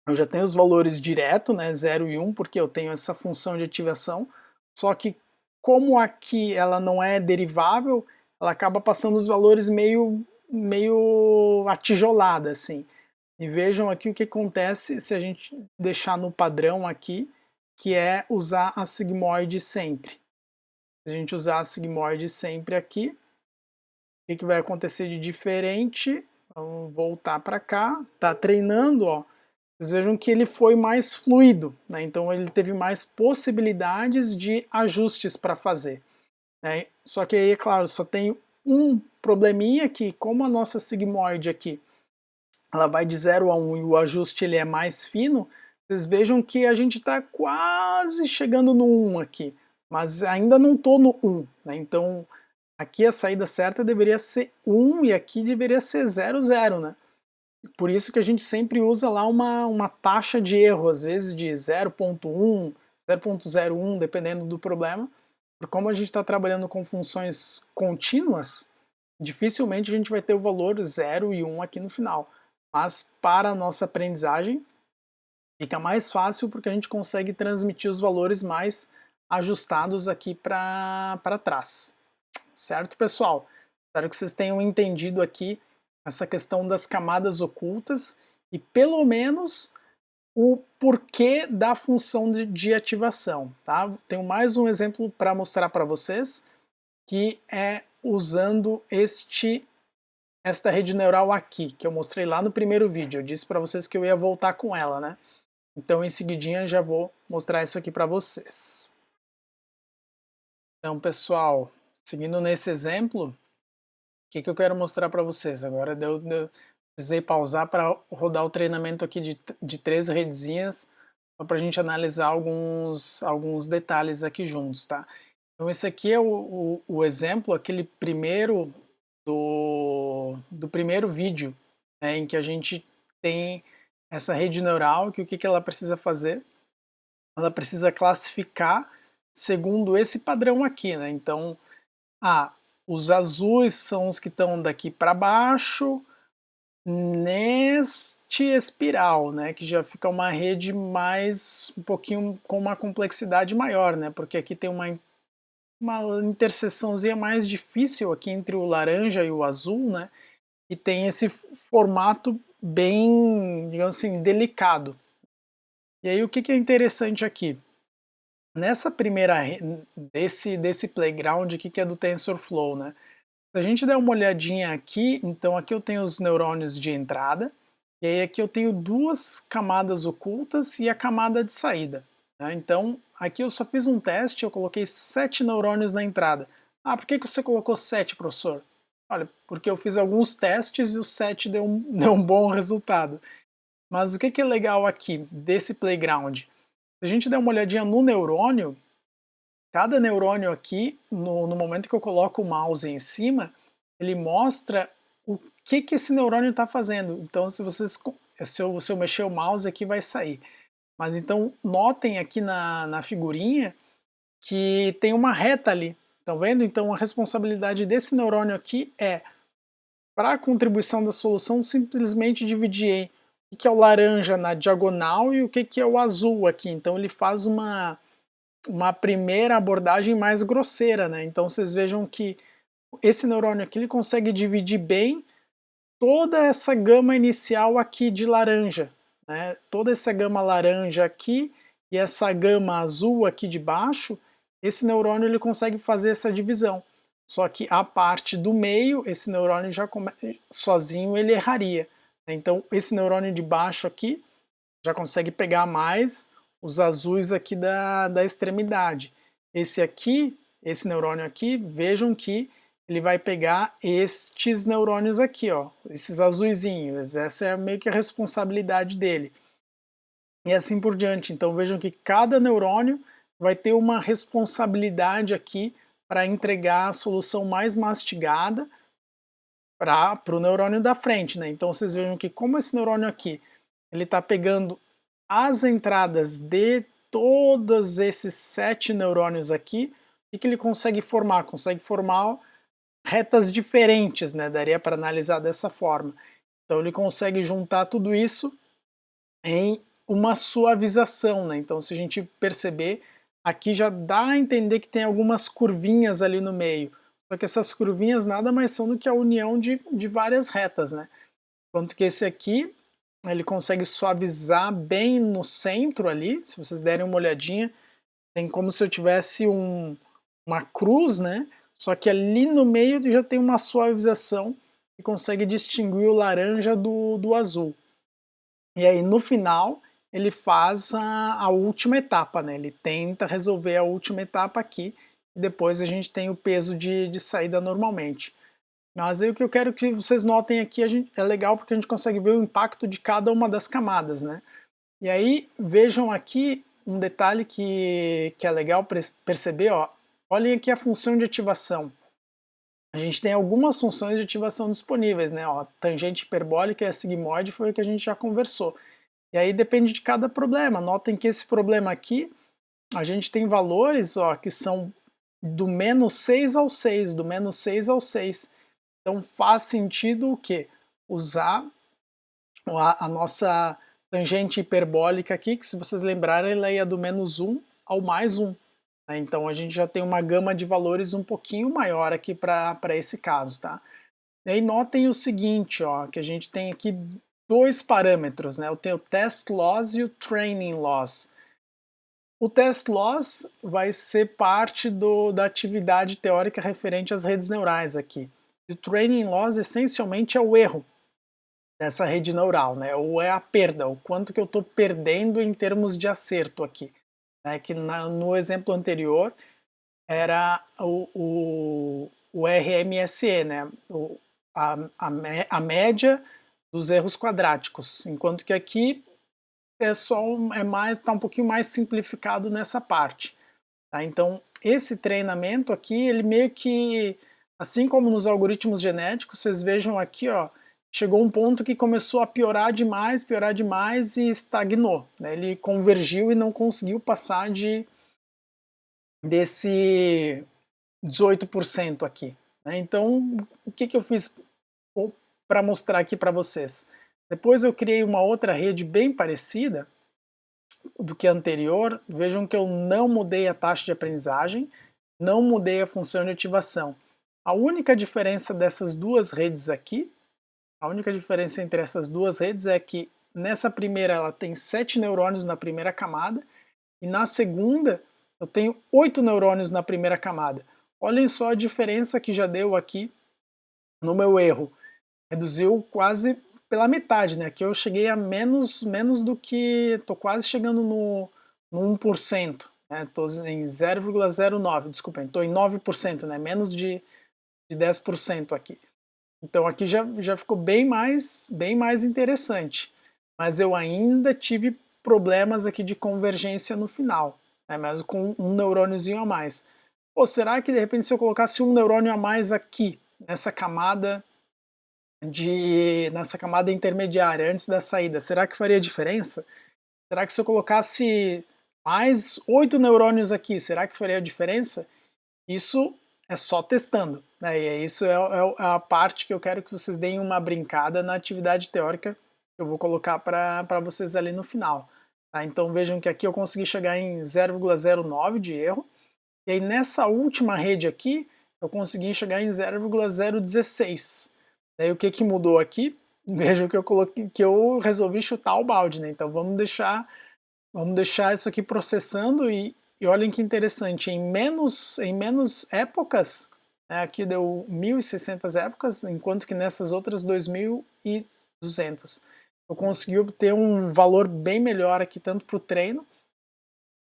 eu já tenho os valores direto, né, 0 e 1, porque eu tenho essa função de ativação, só que como aqui ela não é derivável, ela acaba passando os valores meio atijolada, assim. E vejam aqui o que acontece se a gente deixar no padrão aqui, que é usar a sigmoide sempre. Se a gente usar a sigmoide sempre aqui, o que vai acontecer de diferente? Vamos voltar para cá, tá treinando, ó. Vocês vejam que ele foi mais fluido, né? Então ele teve mais possibilidades de ajustes para fazer. Né? Só que aí, é claro, só tem um probleminha que, como a nossa sigmoide aqui, ela vai de 0 a 1 e o ajuste ele é mais fino, vocês vejam que a gente está quase chegando no 1 aqui, mas ainda não estou no 1. Né? Então aqui a saída certa deveria ser 1 e aqui deveria ser 0, 0, né? Por isso que a gente sempre usa lá uma taxa de erro, às vezes de 0.1, 0.01, dependendo do problema. Porque como a gente está trabalhando com funções contínuas, dificilmente a gente vai ter o valor 0 e 1 aqui no final. Mas para a nossa aprendizagem fica mais fácil porque a gente consegue transmitir os valores mais ajustados aqui para trás. Certo, pessoal? Espero que vocês tenham entendido aqui essa questão das camadas ocultas e pelo menos o porquê da função de ativação. Tá? Tenho mais um exemplo para mostrar para vocês, que é usando esta rede neural aqui, que eu mostrei lá no primeiro vídeo. Eu disse para vocês que eu ia voltar com ela, né? Então em seguidinha já vou mostrar isso aqui para vocês. Então, pessoal, seguindo nesse exemplo, o que eu quero mostrar para vocês? Agora eu precisei pausar para rodar o treinamento aqui de 3 redezinhas, só para a gente analisar alguns detalhes aqui juntos, tá? Então esse aqui é o exemplo, aquele primeiro do primeiro vídeo, né, em que a gente tem essa rede neural, que o que ela precisa fazer? Ela precisa classificar segundo esse padrão aqui, né? Então, os azuis são os que estão daqui para baixo, neste espiral, né, que já fica uma rede um pouquinho com uma complexidade maior, né, porque aqui tem uma interseçãozinha mais difícil aqui entre o laranja e o azul, né, e tem esse formato bem, digamos assim, delicado. E aí o que é interessante aqui? Nessa primeira desse playground aqui que é do TensorFlow, né? Se a gente der uma olhadinha aqui, então aqui eu tenho os neurônios de entrada, e aí aqui eu tenho 2 camadas ocultas e a camada de saída. Né? Então aqui eu só fiz um teste, eu coloquei 7 neurônios na entrada. Por que você colocou 7, professor? Olha, porque eu fiz alguns testes e o 7 deu um bom resultado. Mas o que é legal aqui desse playground? Se a gente der uma olhadinha no neurônio, cada neurônio aqui, no momento que eu coloco o mouse em cima, ele mostra o que esse neurônio está fazendo. Então, se eu mexer o mouse aqui, vai sair. Mas então, notem aqui na figurinha que tem uma reta ali. Estão vendo? Então, a responsabilidade desse neurônio aqui é, para a contribuição da solução, simplesmente dividir o que é o laranja na diagonal e o que é o azul aqui. Então, ele faz uma uma primeira abordagem mais grosseira, né? Então vocês vejam que esse neurônio aqui ele consegue dividir bem toda essa gama inicial aqui de laranja, né? Toda essa gama laranja aqui e essa gama azul aqui de baixo, esse neurônio ele consegue fazer essa divisão. Só que a parte do meio, esse neurônio já sozinho ele erraria. Então esse neurônio de baixo aqui já consegue pegar mais os azuis aqui da extremidade. Esse aqui, esse neurônio aqui, vejam que ele vai pegar estes neurônios aqui, ó, esses azuisinhos. Essa é meio que a responsabilidade dele. E assim por diante. Então vejam que cada neurônio vai ter uma responsabilidade aqui para entregar a solução mais mastigada para o neurônio da frente, né? Então vocês vejam que como esse neurônio aqui ele está pegando as entradas de todos esses 7 neurônios aqui, o que ele consegue formar? Consegue formar retas diferentes, né? Daria para analisar dessa forma. Então ele consegue juntar tudo isso em uma suavização, né? Então se a gente perceber, aqui já dá a entender que tem algumas curvinhas ali no meio. Só que essas curvinhas nada mais são do que a união de várias retas, né? Enquanto que esse aqui, ele consegue suavizar bem no centro ali, se vocês derem uma olhadinha, tem como se eu tivesse uma cruz, né? Só que ali no meio já tem uma suavização que consegue distinguir o laranja do azul. E aí no final ele faz a última etapa, né? Ele tenta resolver a última etapa aqui e depois a gente tem o peso de saída normalmente. Mas aí o que eu quero que vocês notem aqui é legal porque a gente consegue ver o impacto de cada uma das camadas, né? E aí vejam aqui um detalhe que é legal perceber, ó. Olhem aqui a função de ativação. A gente tem algumas funções de ativação disponíveis, né? Ó, tangente hiperbólica e a sigmoide foi o que a gente já conversou. E aí depende de cada problema. Notem que esse problema aqui, a gente tem valores, ó, que são do -6 ao 6, do -6 ao 6. Então faz sentido o quê? Usar a nossa tangente hiperbólica aqui, que se vocês lembrarem, ela ia do -1 ao +1. Né? Então a gente já tem uma gama de valores um pouquinho maior aqui para esse caso. Tá? E aí notem o seguinte, ó, que a gente tem aqui dois parâmetros, né? Eu tenho o test loss e o training loss. O test loss vai ser parte da atividade teórica referente às redes neurais aqui. E o training loss essencialmente é o erro dessa rede neural, né? Ou é a perda, o quanto que eu estou perdendo em termos de acerto aqui. Né? Que no exemplo anterior era o RMSE, né? A média dos erros quadráticos, enquanto que aqui tá um pouquinho mais simplificado nessa parte. Tá? Então esse treinamento aqui, ele meio que, assim como nos algoritmos genéticos, vocês vejam aqui, ó, chegou um ponto que começou a piorar demais e estagnou. Né? Ele convergiu e não conseguiu passar desse 18% aqui. Né? Então, o que eu fiz para mostrar aqui para vocês? Depois eu criei uma outra rede bem parecida do que a anterior. Vejam que eu não mudei a taxa de aprendizagem, não mudei a função de ativação. A única diferença dessas duas redes aqui, a única diferença entre essas duas redes é que nessa primeira ela tem 7 neurônios na primeira camada e na segunda eu tenho 8 neurônios na primeira camada. Olhem só a diferença que já deu aqui no meu erro. Reduziu quase pela metade, né? Aqui eu cheguei a menos do que... Tô quase chegando no 1%. Né? Tô em 0,09, desculpem, tô em 9%, né? Menos de 10% aqui. Então aqui já ficou bem mais interessante. Mas eu ainda tive problemas aqui de convergência no final, né? Mesmo com um neurôniozinho a mais. Ou será que de repente se eu colocasse um neurônio a mais aqui, nessa camada intermediária, antes da saída, será que faria diferença? Será que se eu colocasse mais 8 neurônios aqui, será que faria diferença? Isso é só testando, né? E isso é a parte que eu quero que vocês deem uma brincada na atividade teórica que eu vou colocar para vocês ali no final. Tá? Então vejam que aqui eu consegui chegar em 0,09 de erro, e aí nessa última rede aqui, eu consegui chegar em 0,016. Daí o que que mudou aqui? Vejam que eu coloquei, que eu resolvi chutar o balde, né? Então vamos deixar isso aqui processando e olhem que interessante, em menos épocas, né, aqui deu 1.600 épocas, enquanto que nessas outras 2.200. Eu consegui obter um valor bem melhor aqui, tanto para o treino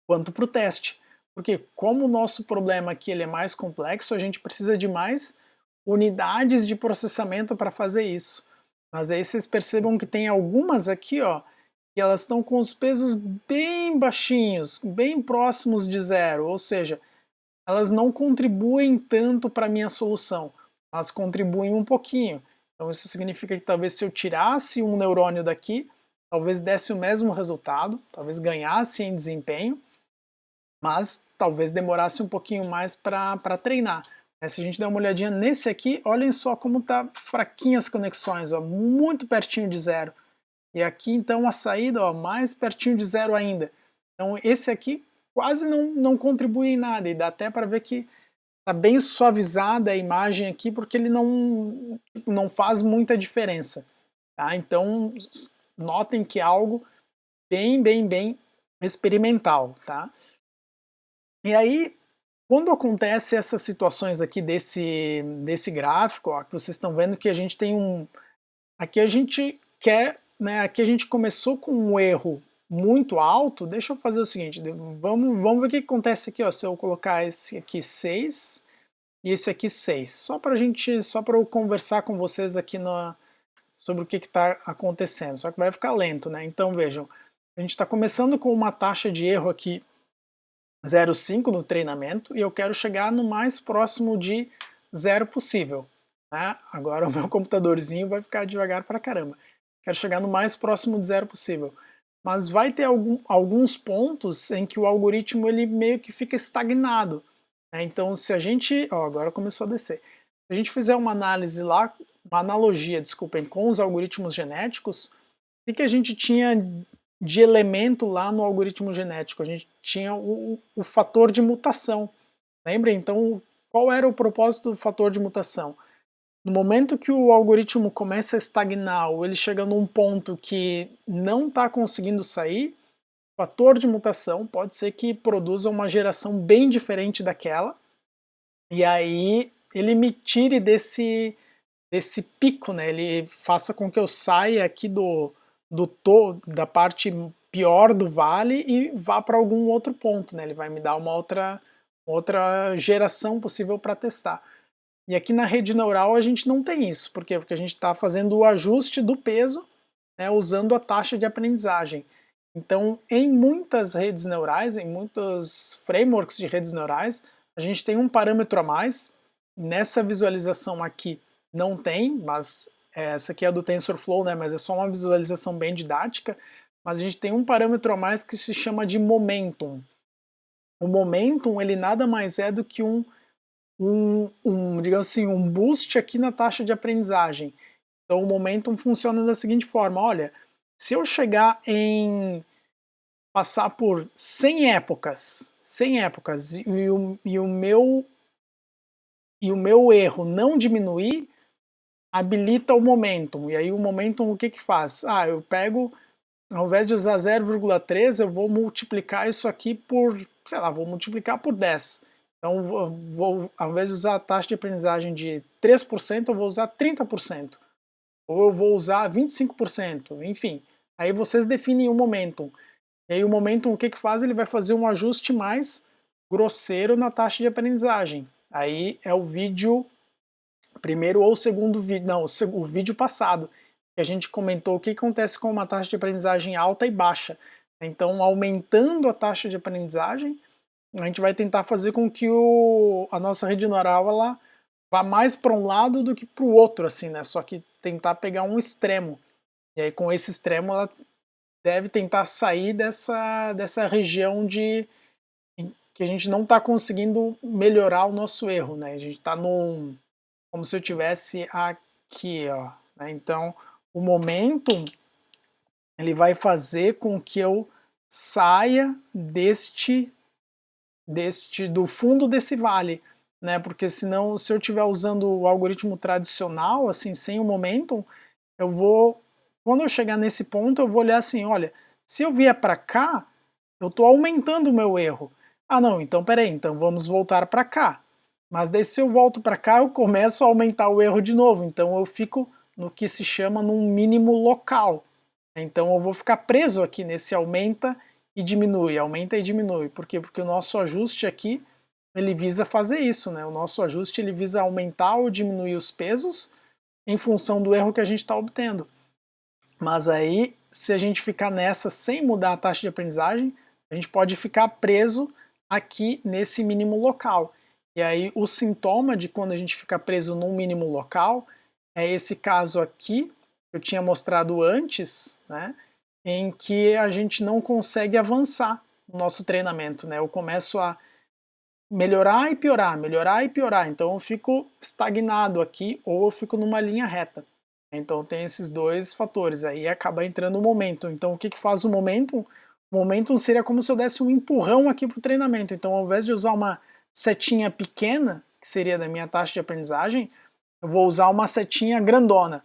quanto para o teste. Porque como o nosso problema aqui ele é mais complexo, a gente precisa de mais unidades de processamento para fazer isso. Mas aí vocês percebam que tem algumas aqui, ó, que elas estão com os pesos bem baixinhos, bem próximos de zero, ou seja, elas não contribuem tanto para a minha solução, elas contribuem um pouquinho. Então isso significa que talvez se eu tirasse um neurônio daqui, talvez desse o mesmo resultado, talvez ganhasse em desempenho, mas talvez demorasse um pouquinho mais para treinar. Se a gente der uma olhadinha nesse aqui, olhem só como tá fraquinhas as conexões, ó, muito pertinho de zero. E aqui então a saída, ó, mais pertinho de zero ainda. Então esse aqui quase não contribui em nada, e dá até para ver que está bem suavizada a imagem aqui, porque ele não faz muita diferença. Tá? Então notem que é algo bem experimental. Tá? E aí, quando acontece essas situações aqui desse gráfico, ó, que vocês estão vendo que a gente tem um... Aqui a gente quer, né, aqui a gente começou com um erro muito alto. Deixa eu fazer o seguinte, vamos ver o que acontece aqui, ó, se eu colocar esse aqui 6 e esse aqui 6, só para eu conversar com vocês aqui sobre o que está acontecendo, só que vai ficar lento, né? Então vejam, a gente está começando com uma taxa de erro aqui 0,5 no treinamento e eu quero chegar no mais próximo de zero possível. Né? Agora o meu computadorzinho vai ficar devagar pra caramba. Quero chegar no mais próximo de zero possível. Mas vai ter alguns pontos em que o algoritmo ele meio que fica estagnado. Né? Então se a gente... Ó, agora começou a descer. Se a gente fizer uma análise lá, uma analogia, desculpem, com os algoritmos genéticos, o que a gente tinha de elemento lá no algoritmo genético? A gente tinha o fator de mutação. Lembra? Então, qual era o propósito do fator de mutação? No momento que o algoritmo começa a estagnar ou ele chega num ponto que não está conseguindo sair, o fator de mutação pode ser que produza uma geração bem diferente daquela, e aí ele me tire desse pico, né? Ele faça com que eu saia aqui da parte pior do vale e vá para algum outro ponto, né? Ele vai me dar uma outra geração possível para testar. E aqui na rede neural a gente não tem isso. Por quê? Porque a gente está fazendo o ajuste do peso, né, usando a taxa de aprendizagem. Então, em muitas redes neurais, em muitos frameworks de redes neurais, a gente tem um parâmetro a mais. Nessa visualização aqui não tem, mas essa aqui é a do TensorFlow, né, mas é só uma visualização bem didática. Mas a gente tem um parâmetro a mais que se chama de momentum. O momentum, ele nada mais é do que digamos assim, um boost aqui na taxa de aprendizagem. Então o momentum funciona da seguinte forma, olha, se eu chegar em passar por 100 épocas e o meu erro não diminuir, habilita o momentum. E aí o momentum o que que faz? Ah, eu pego, ao invés de usar 0,3, eu vou multiplicar isso aqui por, sei lá, vou multiplicar por 10. Então, ao invés de usar a taxa de aprendizagem de 3%, eu vou usar 30%. Ou eu vou usar 25%, enfim. Aí vocês definem o momentum. E aí o momentum o que que faz? Ele vai fazer um ajuste mais grosseiro na taxa de aprendizagem. Aí é o vídeo, primeiro ou segundo vídeo, não, o vídeo passado, que a gente comentou o que acontece com uma taxa de aprendizagem alta e baixa. Então, aumentando a taxa de aprendizagem, a gente vai tentar fazer com que a nossa rede neural ela vá mais para um lado do que para o outro, assim, né? Só que tentar pegar um extremo. E aí, com esse extremo, ela deve tentar sair dessa região em que a gente não está conseguindo melhorar o nosso erro, né? A gente está como se eu tivesse aqui, ó. Né? Então, o momentum ele vai fazer com que eu saia do fundo desse vale, né? Porque senão, se eu estiver usando o algoritmo tradicional, assim, sem o momentum, eu vou, quando eu chegar nesse ponto, eu vou olhar assim, olha, se eu vier para cá, eu estou aumentando o meu erro. Ah não, então peraí, então vamos voltar para cá. Mas daí se eu volto para cá, eu começo a aumentar o erro de novo, então eu fico no que se chama num mínimo local. Então eu vou ficar preso aqui nesse aumenta e diminui. Por quê? Porque o nosso ajuste aqui, ele visa fazer isso, né? O nosso ajuste ele visa aumentar ou diminuir os pesos em função do erro que a gente está obtendo. Mas aí, se a gente ficar nessa sem mudar a taxa de aprendizagem, a gente pode ficar preso aqui nesse mínimo local. E aí o sintoma de quando a gente fica preso num mínimo local é esse caso aqui, que eu tinha mostrado antes, né, em que a gente não consegue avançar no nosso treinamento. Né? Eu começo a melhorar e piorar, então eu fico estagnado aqui ou eu fico numa linha reta. Então tem esses dois fatores, aí acaba entrando o momentum. Então o que faz o momentum? O momentum seria como se eu desse um empurrão aqui para o treinamento. Então ao invés de usar uma setinha pequena, que seria da minha taxa de aprendizagem, eu vou usar uma setinha grandona,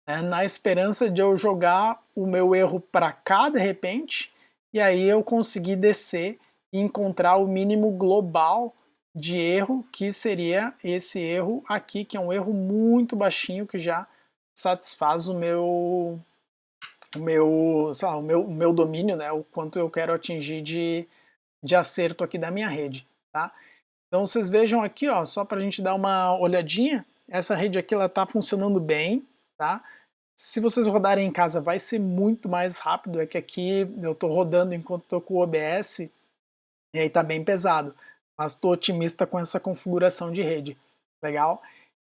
né, na esperança de eu jogar o meu erro para cá de repente, e aí eu conseguir descer e encontrar o mínimo global de erro, que seria esse erro aqui, que é um erro muito baixinho, que já satisfaz o meu domínio, né, o quanto eu quero atingir de acerto aqui da minha rede. Tá? Então vocês vejam aqui, ó, só para a gente dar uma olhadinha, essa rede aqui ela está funcionando bem. Tá? Se vocês rodarem em casa vai ser muito mais rápido, é que aqui eu estou rodando enquanto estou com o OBS e aí está bem pesado, mas estou otimista com essa configuração de rede. Legal?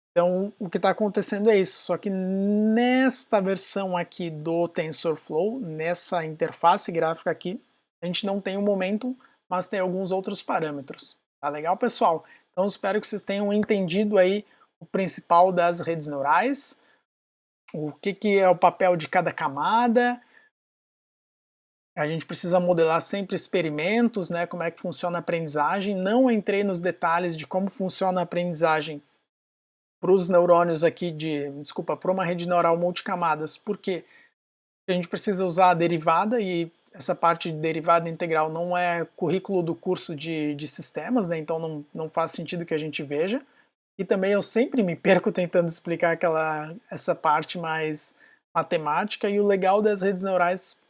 Então o que está acontecendo é isso, só que nesta versão aqui do TensorFlow, nessa interface gráfica aqui, a gente não tem o momentum, mas tem alguns outros parâmetros. Tá legal, pessoal? Então espero que vocês tenham entendido aí o principal das redes neurais, o que é o papel de cada camada. A gente precisa modelar sempre experimentos, né, como é que funciona a aprendizagem. Não entrei nos detalhes de como funciona a aprendizagem para os neurônios aqui para uma rede neural multicamadas, porque a gente precisa usar a derivada e essa parte de derivada integral não é currículo do curso de sistemas, né, então não faz sentido que a gente veja. E também eu sempre me perco tentando explicar essa parte mais matemática, e o legal das redes neurais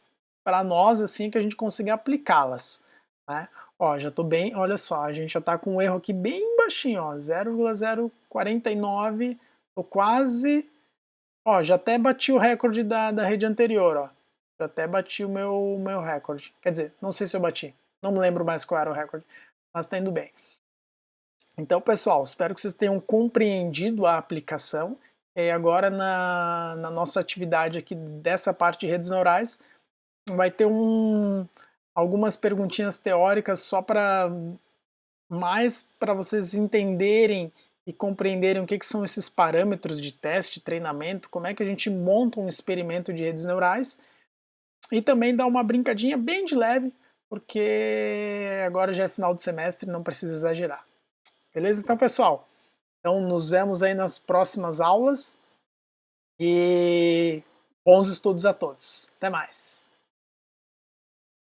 para nós assim é que a gente consiga aplicá-las. Né? Ó, já estou bem, olha só, a gente já está com um erro aqui bem baixinho, ó, 0,049, tô quase, ó, já até bati o recorde da rede anterior, ó, já até bati o meu recorde, quer dizer, não sei se eu bati, não me lembro mais qual era o recorde, mas está indo bem. Então, pessoal, espero que vocês tenham compreendido a aplicação. E agora, na nossa atividade aqui dessa parte de redes neurais, vai ter algumas perguntinhas teóricas só para vocês entenderem e compreenderem o que são esses parâmetros de teste, treinamento, como é que a gente monta um experimento de redes neurais, e também dar uma brincadinha bem de leve, porque agora já é final de semestre e não precisa exagerar. Beleza? Então, pessoal, então nos vemos aí nas próximas aulas e bons estudos a todos. Até mais!